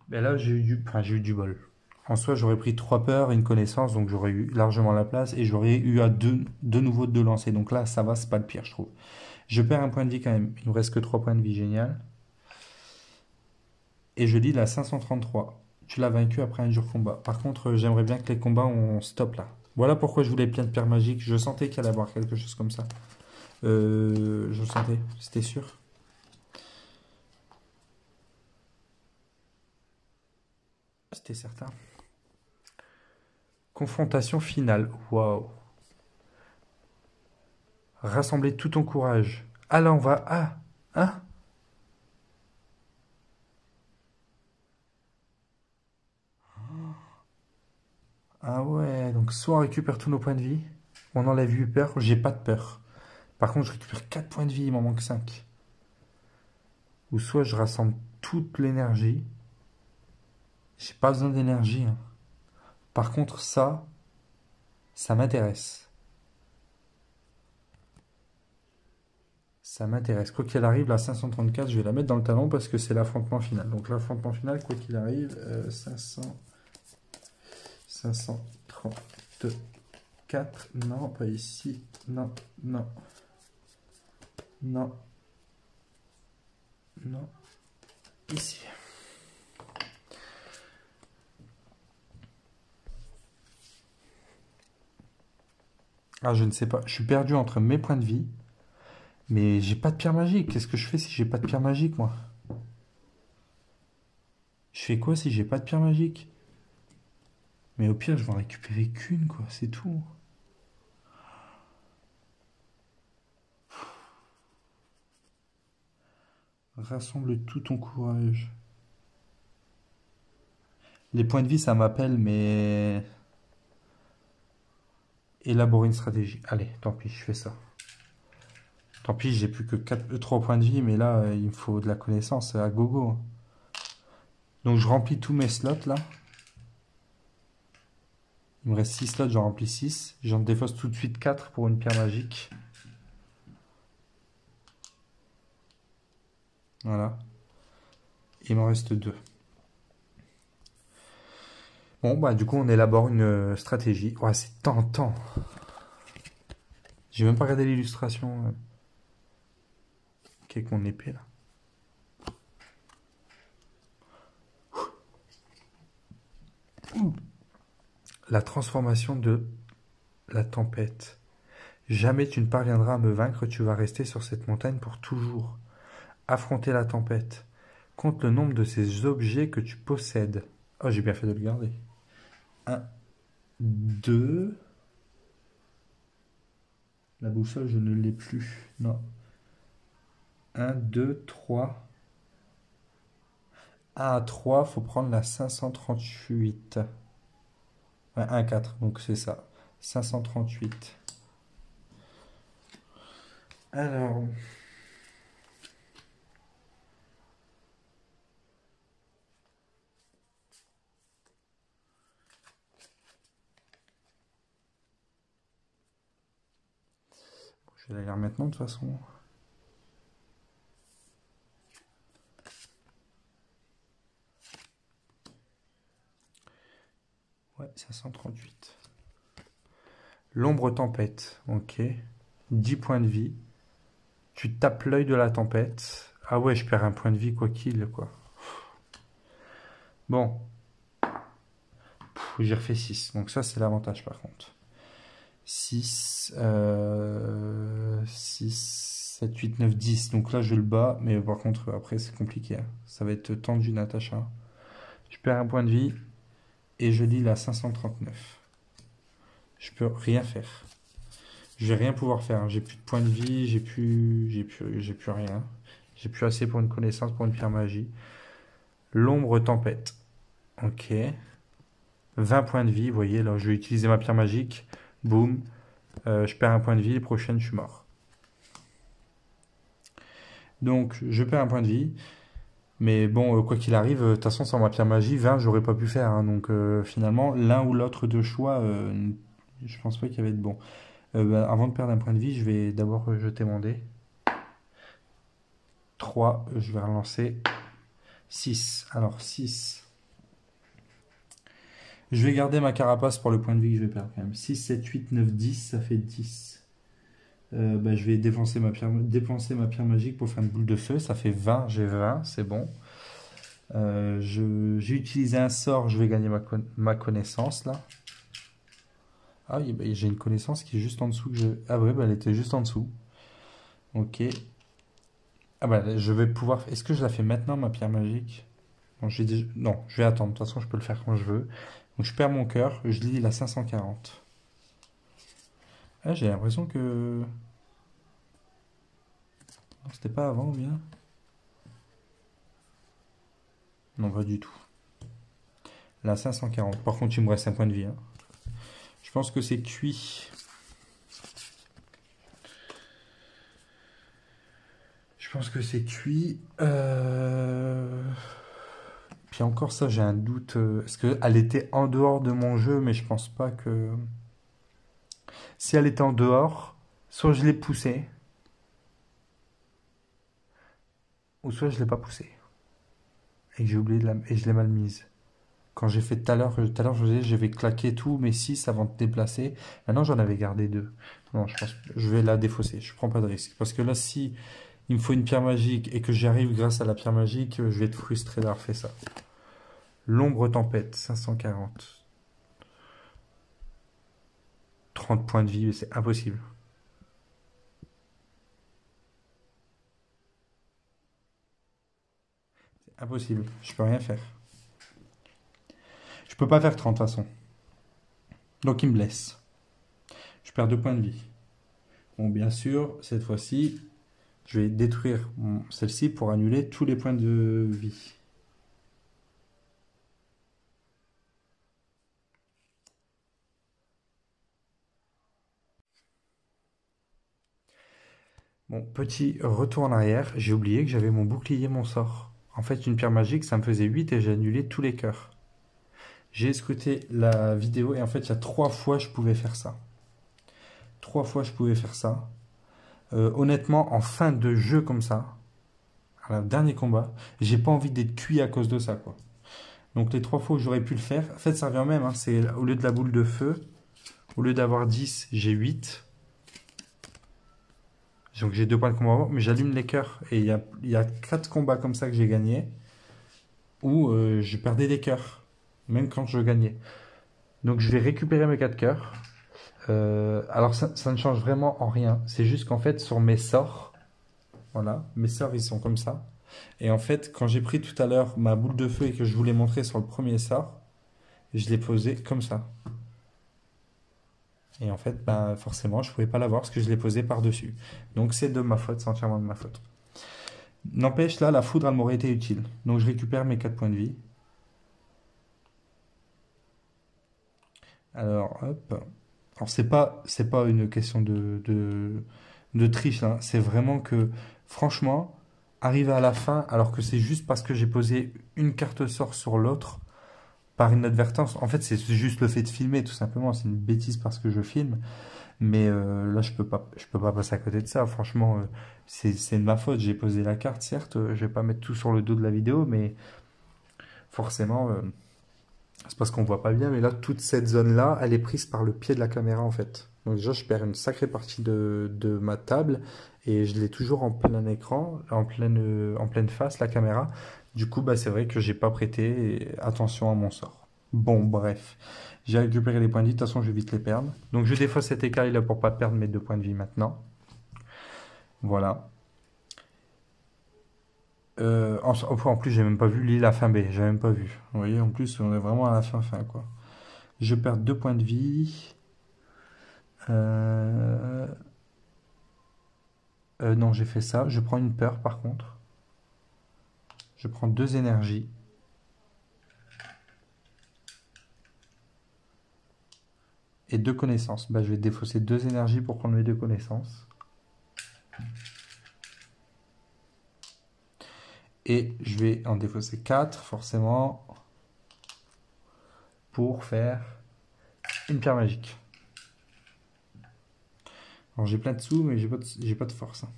Ben là, j'ai eu du bol. En soi, j'aurais pris 3 peurs et une connaissance, donc j'aurais eu largement la place et j'aurais eu à de nouveau 2 lancers. Donc là, ça va, c'est pas le pire, je trouve. Je perds un point de vie quand même. Il me reste que 3 points de vie, génial. Et je lis la 533. Tu l'as vaincu après un dur combat. Par contre, j'aimerais bien que les combats, on stoppe là. Voilà pourquoi je voulais plein de pierres magiques. Je sentais qu'il allait y avoir quelque chose comme ça. Je le sentais, c'était sûr. C'était certain. Confrontation finale. Waouh. Rassembler tout ton courage. Ah là, on va... Ah! Hein? Ah ouais, donc soit on récupère tous nos points de vie, on enlève 8 peurs, j'ai pas de peur. Par contre, je récupère 4 points de vie, il m'en manque 5. Ou soit je rassemble toute l'énergie. J'ai pas besoin d'énergie, hein. Par contre, ça m'intéresse. Ça m'intéresse. Quoi qu'il arrive, la 534, je vais la mettre dans le talon parce que c'est l'affrontement final. Donc l'affrontement final, quoi qu'il arrive, 534. Non, pas ici. Non, non, non, non. Ici. Ah, je ne sais pas. Je suis perdu entre mes points de vie. Mais j'ai pas de pierre magique. Qu'est-ce que je fais si j'ai pas de pierre magique, moi? Je fais quoi si j'ai pas de pierre magique? Mais au pire, je vais en récupérer qu'une, quoi. C'est tout. Rassemble tout ton courage. Les points de vie, ça m'appelle, mais... Élaborer une stratégie. Allez, tant pis, je fais ça. Tant pis, j'ai plus que 3 points de vie, mais là, il me faut de la connaissance à gogo, hein. Donc, je remplis tous mes slots, là. Il me reste 6 slots, j'en remplis 6. J'en défausse tout de suite 4 pour une pierre magique. Voilà. Il m'en reste 2. Bon, bah, du coup, on élabore une stratégie. Ouais, c'est tentant. J'ai même pas regardé l'illustration. Avec mon épée, là. La transformation de la tempête. Jamais tu ne parviendras à me vaincre, tu vas rester sur cette montagne pour toujours. Affronter la tempête. Compte le nombre de ces objets que tu possèdes. Oh, j'ai bien fait de le garder. 1, 2. La boussole, je ne l'ai plus. Non. 1, 2, 3. À 3, faut prendre la 538. Ouais, 1, 4, donc c'est ça. 538. Alors, je vais la lire maintenant de toute façon. Ouais, 538. L'ombre tempête, ok. 10 points de vie. Tu tapes l'œil de la tempête. Ah ouais, je perds un point de vie quoi qu'il, quoi. Bon. J'ai refait 6. Donc ça, c'est l'avantage par contre. 6, 6, 7, 8, 9, 10. Donc là, je le bats. Mais par contre, après, c'est compliqué, hein. Ça va être tendu, Natacha. Je perds un point de vie. Et je lis la 539. Je peux rien faire. Je vais rien pouvoir faire. J'ai plus de points de vie. J'ai plus rien. J'ai plus assez pour une connaissance, pour une pierre magie. L'ombre tempête. Ok. 20 points de vie. Vous voyez, là, je vais utiliser ma pierre magique. Boum. Je perds un point de vie. Les prochaines, je suis mort. Donc, je perds un point de vie. Mais bon, quoi qu'il arrive, de toute façon, sans ma pierre magie, 20, j'aurais pas pu faire, hein. Donc, finalement, l'un ou l'autre de choix, je pense pas qu'il va être bon. Bah, avant de perdre un point de vie, je vais d'abord jeter mon dé. 3, je vais relancer. 6. Alors, 6. Je vais garder ma carapace pour le point de vie que je vais perdre quand même. 6, 7, 8, 9, 10, ça fait 10. Bah, je vais dépenser ma pierre magique pour faire une boule de feu. Ça fait 20, j'ai 20, c'est bon. J'ai utilisé un sort, je vais gagner ma connaissance là. Ah oui, bah, j'ai une connaissance qui est juste en dessous que je... Ah ouais, bah, elle était juste en dessous. Ok. Ah bah je vais pouvoir... Est-ce que je la fais maintenant ma pierre magique? Non, non, je vais attendre. De toute façon, je peux le faire quand je veux. Donc je perds mon cœur, je lis la 540. Ah, j'ai l'impression que... Non, c'était pas avant, bien. Non, pas du tout. Là, 540. Par contre, il me reste un point de vie, hein. Je pense que c'est cuit. Je pense que c'est cuit. Puis encore ça, j'ai un doute. Est-ce qu'elle était en dehors de mon jeu, mais je pense pas que... Si elle était en dehors, soit je l'ai poussée, ou soit je l'ai pas poussée. Et que j'ai oublié et je l'ai mal mise. Quand j'ai fait tout à l'heure, je vous ai dit, je vais claquer tous mes 6 avant de déplacer. Maintenant, j'en avais gardé 2. Non, je pense que je vais la défausser. Je prends pas de risque. Parce que là, si il me faut une pierre magique et que j'y arrive grâce à la pierre magique, je vais être frustré d'avoir fait ça. L'ombre tempête, 540. 30 points de vie, c'est impossible. C'est impossible. Je peux rien faire. Je peux pas faire 30 de toute façon. Donc il me blesse. Je perds 2 points de vie. Bon, bien sûr, cette fois-ci, je vais détruire celle-ci pour annuler tous les points de vie. Bon, petit retour en arrière, j'ai oublié que j'avais mon bouclier, mon sort. En fait, une pierre magique, ça me faisait 8 et j'ai annulé tous les cœurs. J'ai scruté la vidéo et en fait, il y a 3 fois je pouvais faire ça. 3 fois je pouvais faire ça. Honnêtement, en fin de jeu comme ça, à la dernier combat, j'ai pas envie d'être cuit à cause de ça, quoi. Donc les 3 fois où j'aurais pu le faire, en fait, ça revient au même, hein, c'est au lieu de la boule de feu, au lieu d'avoir 10, j'ai 8. Donc j'ai 2 points de combat, mais j'allume les cœurs. Et il y a 4 combats comme ça que j'ai gagné, où je perdais des cœurs, même quand je gagnais. Donc je vais récupérer mes 4 cœurs. Alors ça ne change vraiment en rien. C'est juste qu'en fait, sur mes sorts, voilà, mes sorts ils sont comme ça. Et en fait, quand j'ai pris tout à l'heure ma boule de feu et que je voulais montrer sur le premier sort, je l'ai posé comme ça. Et en fait, bah, forcément, je ne pouvais pas l'avoir parce que je l'ai posé par-dessus. Donc c'est de ma faute, c'est entièrement de ma faute. N'empêche, là, la foudre, elle m'aurait été utile. Donc je récupère mes 4 points de vie. Alors, hop. Alors, c'est pas une question de triche, hein. C'est vraiment que, franchement, arriver à la fin, alors que c'est juste parce que j'ai posé une carte sort sur l'autre, par inadvertance. En fait, c'est juste le fait de filmer, tout simplement. C'est une bêtise parce que je filme. Mais là, je peux pas passer à côté de ça. Franchement, c'est de ma faute. J'ai posé la carte, certes. Je vais pas mettre tout sur le dos de la vidéo, mais forcément, c'est parce qu'on voit pas bien. Mais là, toute cette zone-là, elle est prise par le pied de la caméra, en fait. Donc déjà, je perds une sacrée partie de ma table et je l'ai toujours en plein écran, en pleine face, la caméra. Du coup, bah, c'est vrai que j'ai pas prêté attention à mon sort. Bon, bref. J'ai récupéré les points de vie. De toute façon, je vais vite les perdre. Donc, je défausse cet écaille là pour pas perdre mes 2 points de vie maintenant. Voilà. En plus, j'ai même pas vu l'île à fin B. J'ai même pas vu. Vous voyez, en plus, on est vraiment à la fin, quoi. Je perds 2 points de vie. Euh, non, j'ai fait ça. Je prends une peur, par contre. Je prends 2 énergies. Et 2 connaissances. Bah, je vais défausser 2 énergies pour prendre mes 2 connaissances. Et je vais en défausser 4, forcément, pour faire une pierre magique. Alors j'ai plein de sous, mais j'ai pas de force, hein.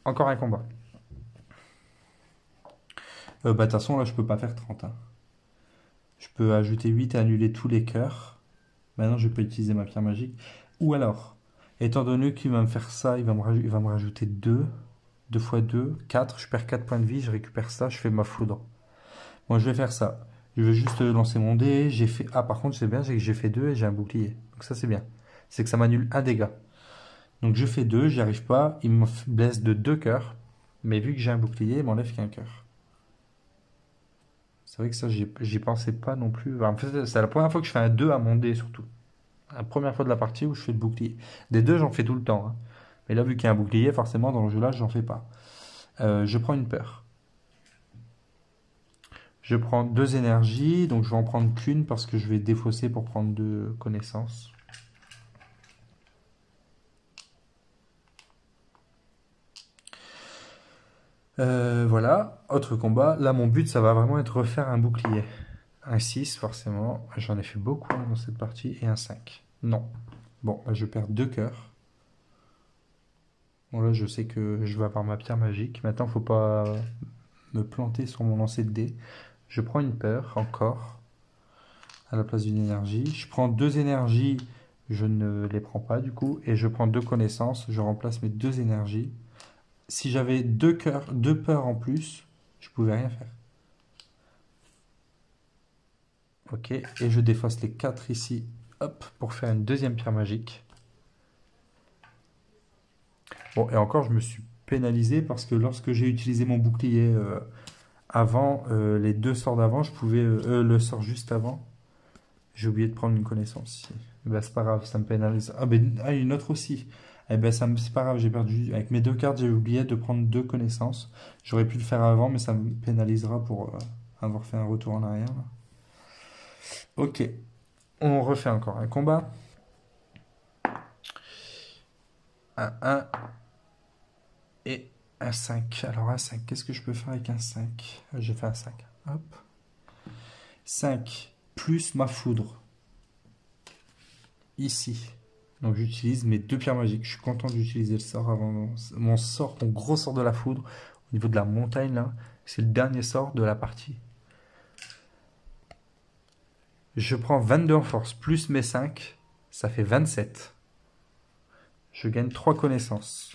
Encore un combat. Bah, de toute façon, là, je peux pas faire 30, hein. Je peux ajouter 8 et annuler tous les cœurs. Maintenant, je peux utiliser ma pierre magique. Ou alors, étant donné qu'il va me faire ça, il va me rajouter 2. 2 fois 2, 4. Je perds 4 points de vie, je récupère ça, je fais ma foudre. Moi, je vais faire ça. Je vais juste lancer mon dé. J'ai fait... Ah, par contre, c'est bien, c'est que j'ai fait 2 et j'ai un bouclier. Donc ça, c'est bien. C'est que ça m'annule un dégât. Donc je fais 2, j'y arrive pas. Il me blesse de 2 cœurs. Mais vu que j'ai un bouclier, il m'enlève qu'un cœur. C'est vrai que ça, j'y pensais pas non plus. En fait, c'est la première fois que je fais un 2 à mon dé, surtout. La première fois de la partie où je fais le bouclier. Des 2, j'en fais tout le temps, hein. Mais là, vu qu'il y a un bouclier, forcément, dans le jeu là, j'en fais pas. Je prends une peur. Je prends 2 énergies, donc je vais en prendre qu'une parce que je vais défausser pour prendre 2 connaissances. Voilà, autre combat. Là, mon but, ça va vraiment être refaire un bouclier. Un 6, forcément. J'en ai fait beaucoup dans cette partie. Et un 5. Non. Bon, bah, je perds 2 cœurs. Bon, là, je sais que je vais avoir ma pierre magique. Maintenant, faut pas me planter sur mon lancer de dés. Je prends une peur, encore, à la place d'une énergie. Je prends 2 énergies. Je ne les prends pas, du coup. Et je prends 2 connaissances. Je remplace mes 2 énergies. Si j'avais 2 cœurs, 2 peurs en plus, je pouvais rien faire. Ok, et je défausse les 4 ici, hop, pour faire une deuxième pierre magique. Bon, et encore, je me suis pénalisé parce que lorsque j'ai utilisé mon bouclier avant, les 2 sorts d'avant, je pouvais, le sort juste avant, j'ai oublié de prendre une connaissance ici. Ben, c'est pas grave, ça me pénalise. Ah, ben, ah, une autre aussi. Eh ben, c'est pas grave, j'ai perdu. Avec mes 2 cartes, j'ai oublié de prendre 2 connaissances. J'aurais pu le faire avant, mais ça me pénalisera pour avoir fait un retour en arrière. Ok, on refait encore un combat. Un 1 et un 5. Alors un 5, qu'est-ce que je peux faire avec un 5? J'ai fait un 5. Hop. 5 plus ma foudre. Ici. Donc j'utilise mes 2 pierres magiques. Je suis content d'utiliser le sort avant mon sort, mon gros sort de la foudre. Au niveau de la montagne là, c'est le dernier sort de la partie. Je prends 22 en force plus mes 5. Ça fait 27. Je gagne 3 connaissances.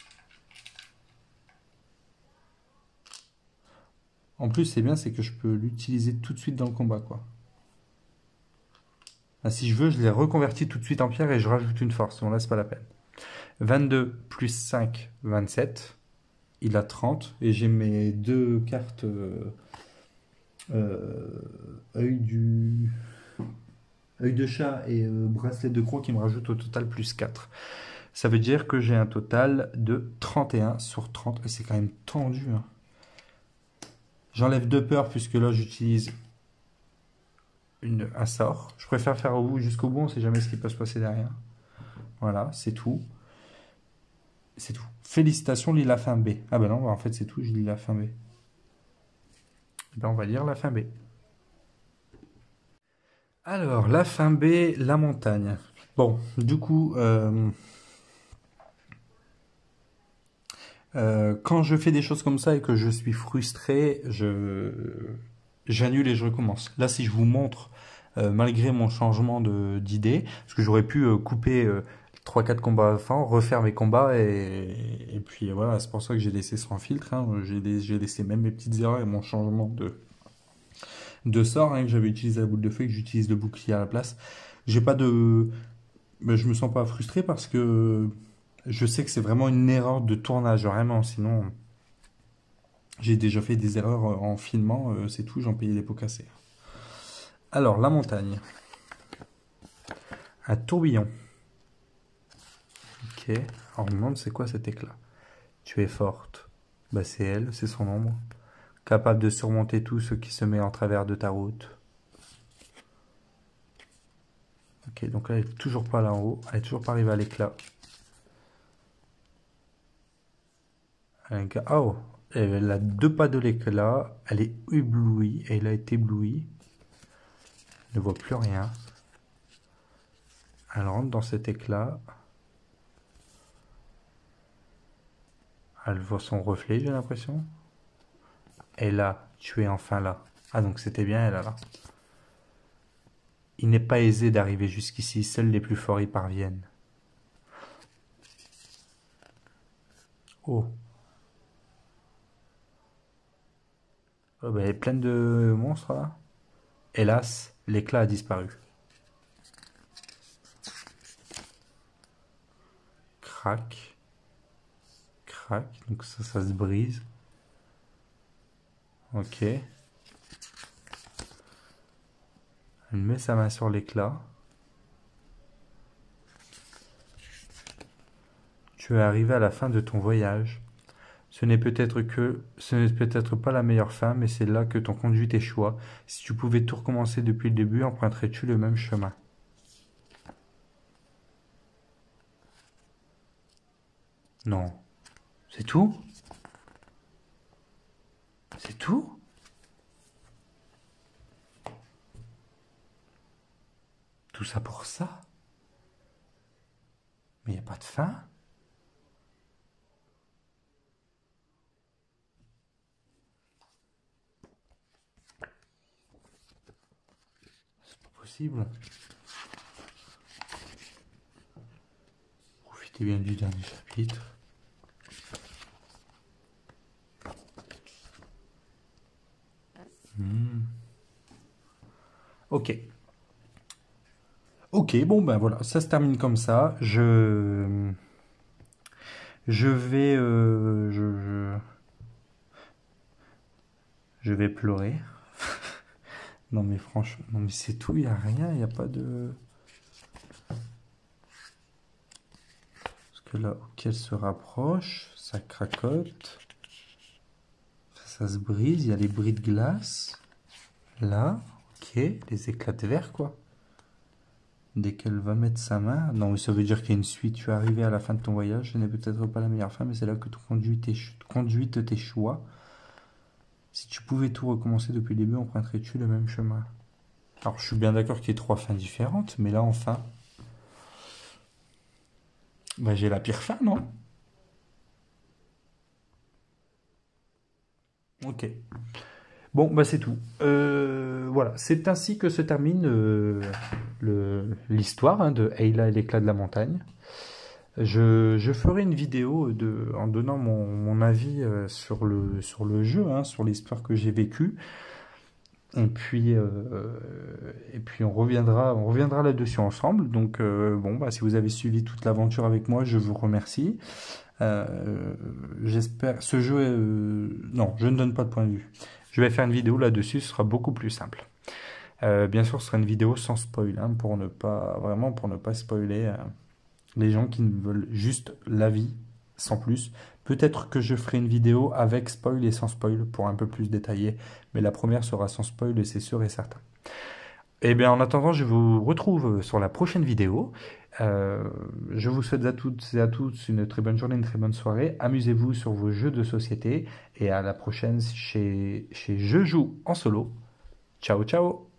En plus, c'est bien, c'est que je peux l'utiliser tout de suite dans le combat, quoi. Ah, si je veux, je les reconvertis tout de suite en pierre et je rajoute une force. Bon, là, c'est pas la peine. 22 plus 5, 27. Il a 30. Et j'ai mes 2 cartes œil de chat et bracelet de croc qui me rajoutent au total plus 4. Ça veut dire que j'ai un total de 31 sur 30. Et c'est quand même tendu, hein. J'enlève 2 peurs puisque là, j'utilise un sort. Je préfère faire jusqu'au bout, on ne sait jamais ce qui peut se passer derrière. Voilà, c'est tout. C'est tout. Félicitations, lis la fin B. Ah ben non, en fait c'est tout, je lis la fin B. Ben, on va lire la fin B. Alors, la fin B, la montagne. Bon, du coup, quand je fais des choses comme ça et que je suis frustré, j'annule et je recommence. Là, si je vous montre, malgré mon changement d'idée, parce que j'aurais pu couper 3-4 combats avant, refaire mes combats, et puis voilà, c'est pour ça que j'ai laissé sans filtre, hein. J'ai laissé même mes petites erreurs et mon changement de sort, hein, que j'avais utilisé la boule de feu et que j'utilise le bouclier à la place. J'ai pas de... Ben, je me sens pas frustré parce que je sais que c'est vraiment une erreur de tournage, vraiment, sinon... J'ai déjà fait des erreurs en filmant, c'est tout, j'en payais les pots cassés. Alors, la montagne. Un tourbillon. Ok. Alors, on me demande c'est quoi cet éclat. Tu es forte. Bah, c'est elle, c'est son ombre. Capable de surmonter tout ce qui se met en travers de ta route. Ok, donc là, elle est toujours pas là en haut. Elle est toujours pas arrivée à l'éclat. Oh, elle a 2 pas de l'éclat. Elle est éblouie. Elle a été éblouie. Elle ne voit plus rien. Elle rentre dans cet éclat. Elle voit son reflet, j'ai l'impression. Et là, tu es enfin là. Ah, donc c'était bien elle là. Il n'est pas aisé d'arriver jusqu'ici. Seuls les plus forts y parviennent. Oh. Oh, bah, elle est pleine de monstres là. Hélas, l'éclat a disparu. Crac. Crac. Donc ça se brise. Ok. Elle met sa main sur l'éclat. Tu es arrivé à la fin de ton voyage. Ce n'est peut-être pas la meilleure fin, mais c'est là que t'ont conduit tes choix. Si tu pouvais tout recommencer depuis le début, emprunterais-tu le même chemin? Non. C'est tout? C'est tout? Tout ça pour ça? Mais il n'y a pas de fin? C'est pas possible. Profitez bien du dernier chapitre. Ok. Ok, bon ben voilà, ça se termine comme ça. Je vais, je vais pleurer. Non mais franchement, non mais c'est tout, il n'y a rien, il n'y a pas de... Parce que là, ok, elle se rapproche, ça cracote, ça se brise, il y a les bris de glace. Là, ok, les éclats de verre quoi. Dès qu'elle va mettre sa main... Non, mais ça veut dire qu'il y a une suite. Tu es arrivé à la fin de ton voyage. Ce n'est peut-être pas la meilleure fin, mais c'est là que tu conduis tes choix. Si tu pouvais tout recommencer depuis le début, emprunterais-tu le même chemin? Alors, je suis bien d'accord qu'il y ait trois fins différentes, mais là, enfin... Bah, j'ai la pire fin, non? Ok. Bon, bah c'est tout. Voilà, c'est ainsi que se termine l'histoire de Ayla et l'éclat de la montagne. Je ferai une vidéo en donnant mon avis sur le jeu, hein, sur l'histoire que j'ai vécue. Et puis on reviendra là-dessus ensemble. Donc bon, bah, si vous avez suivi toute l'aventure avec moi, je vous remercie. J'espère. Ce jeu est, non, je ne donne pas de point de vue. Je vais faire une vidéo là-dessus, ce sera beaucoup plus simple. Bien sûr, ce sera une vidéo sans spoil, hein, pour ne pas spoiler les gens qui ne veulent juste l'avis, sans plus. Peut-être que je ferai une vidéo avec spoil et sans spoil pour un peu plus détailler, mais la première sera sans spoil et c'est sûr et certain. Et bien en attendant, je vous retrouve sur la prochaine vidéo. Je vous souhaite à toutes et à tous une très bonne journée, une très bonne soirée. Amusez-vous sur vos jeux de société et à la prochaine chez Je joue en solo. Ciao ciao!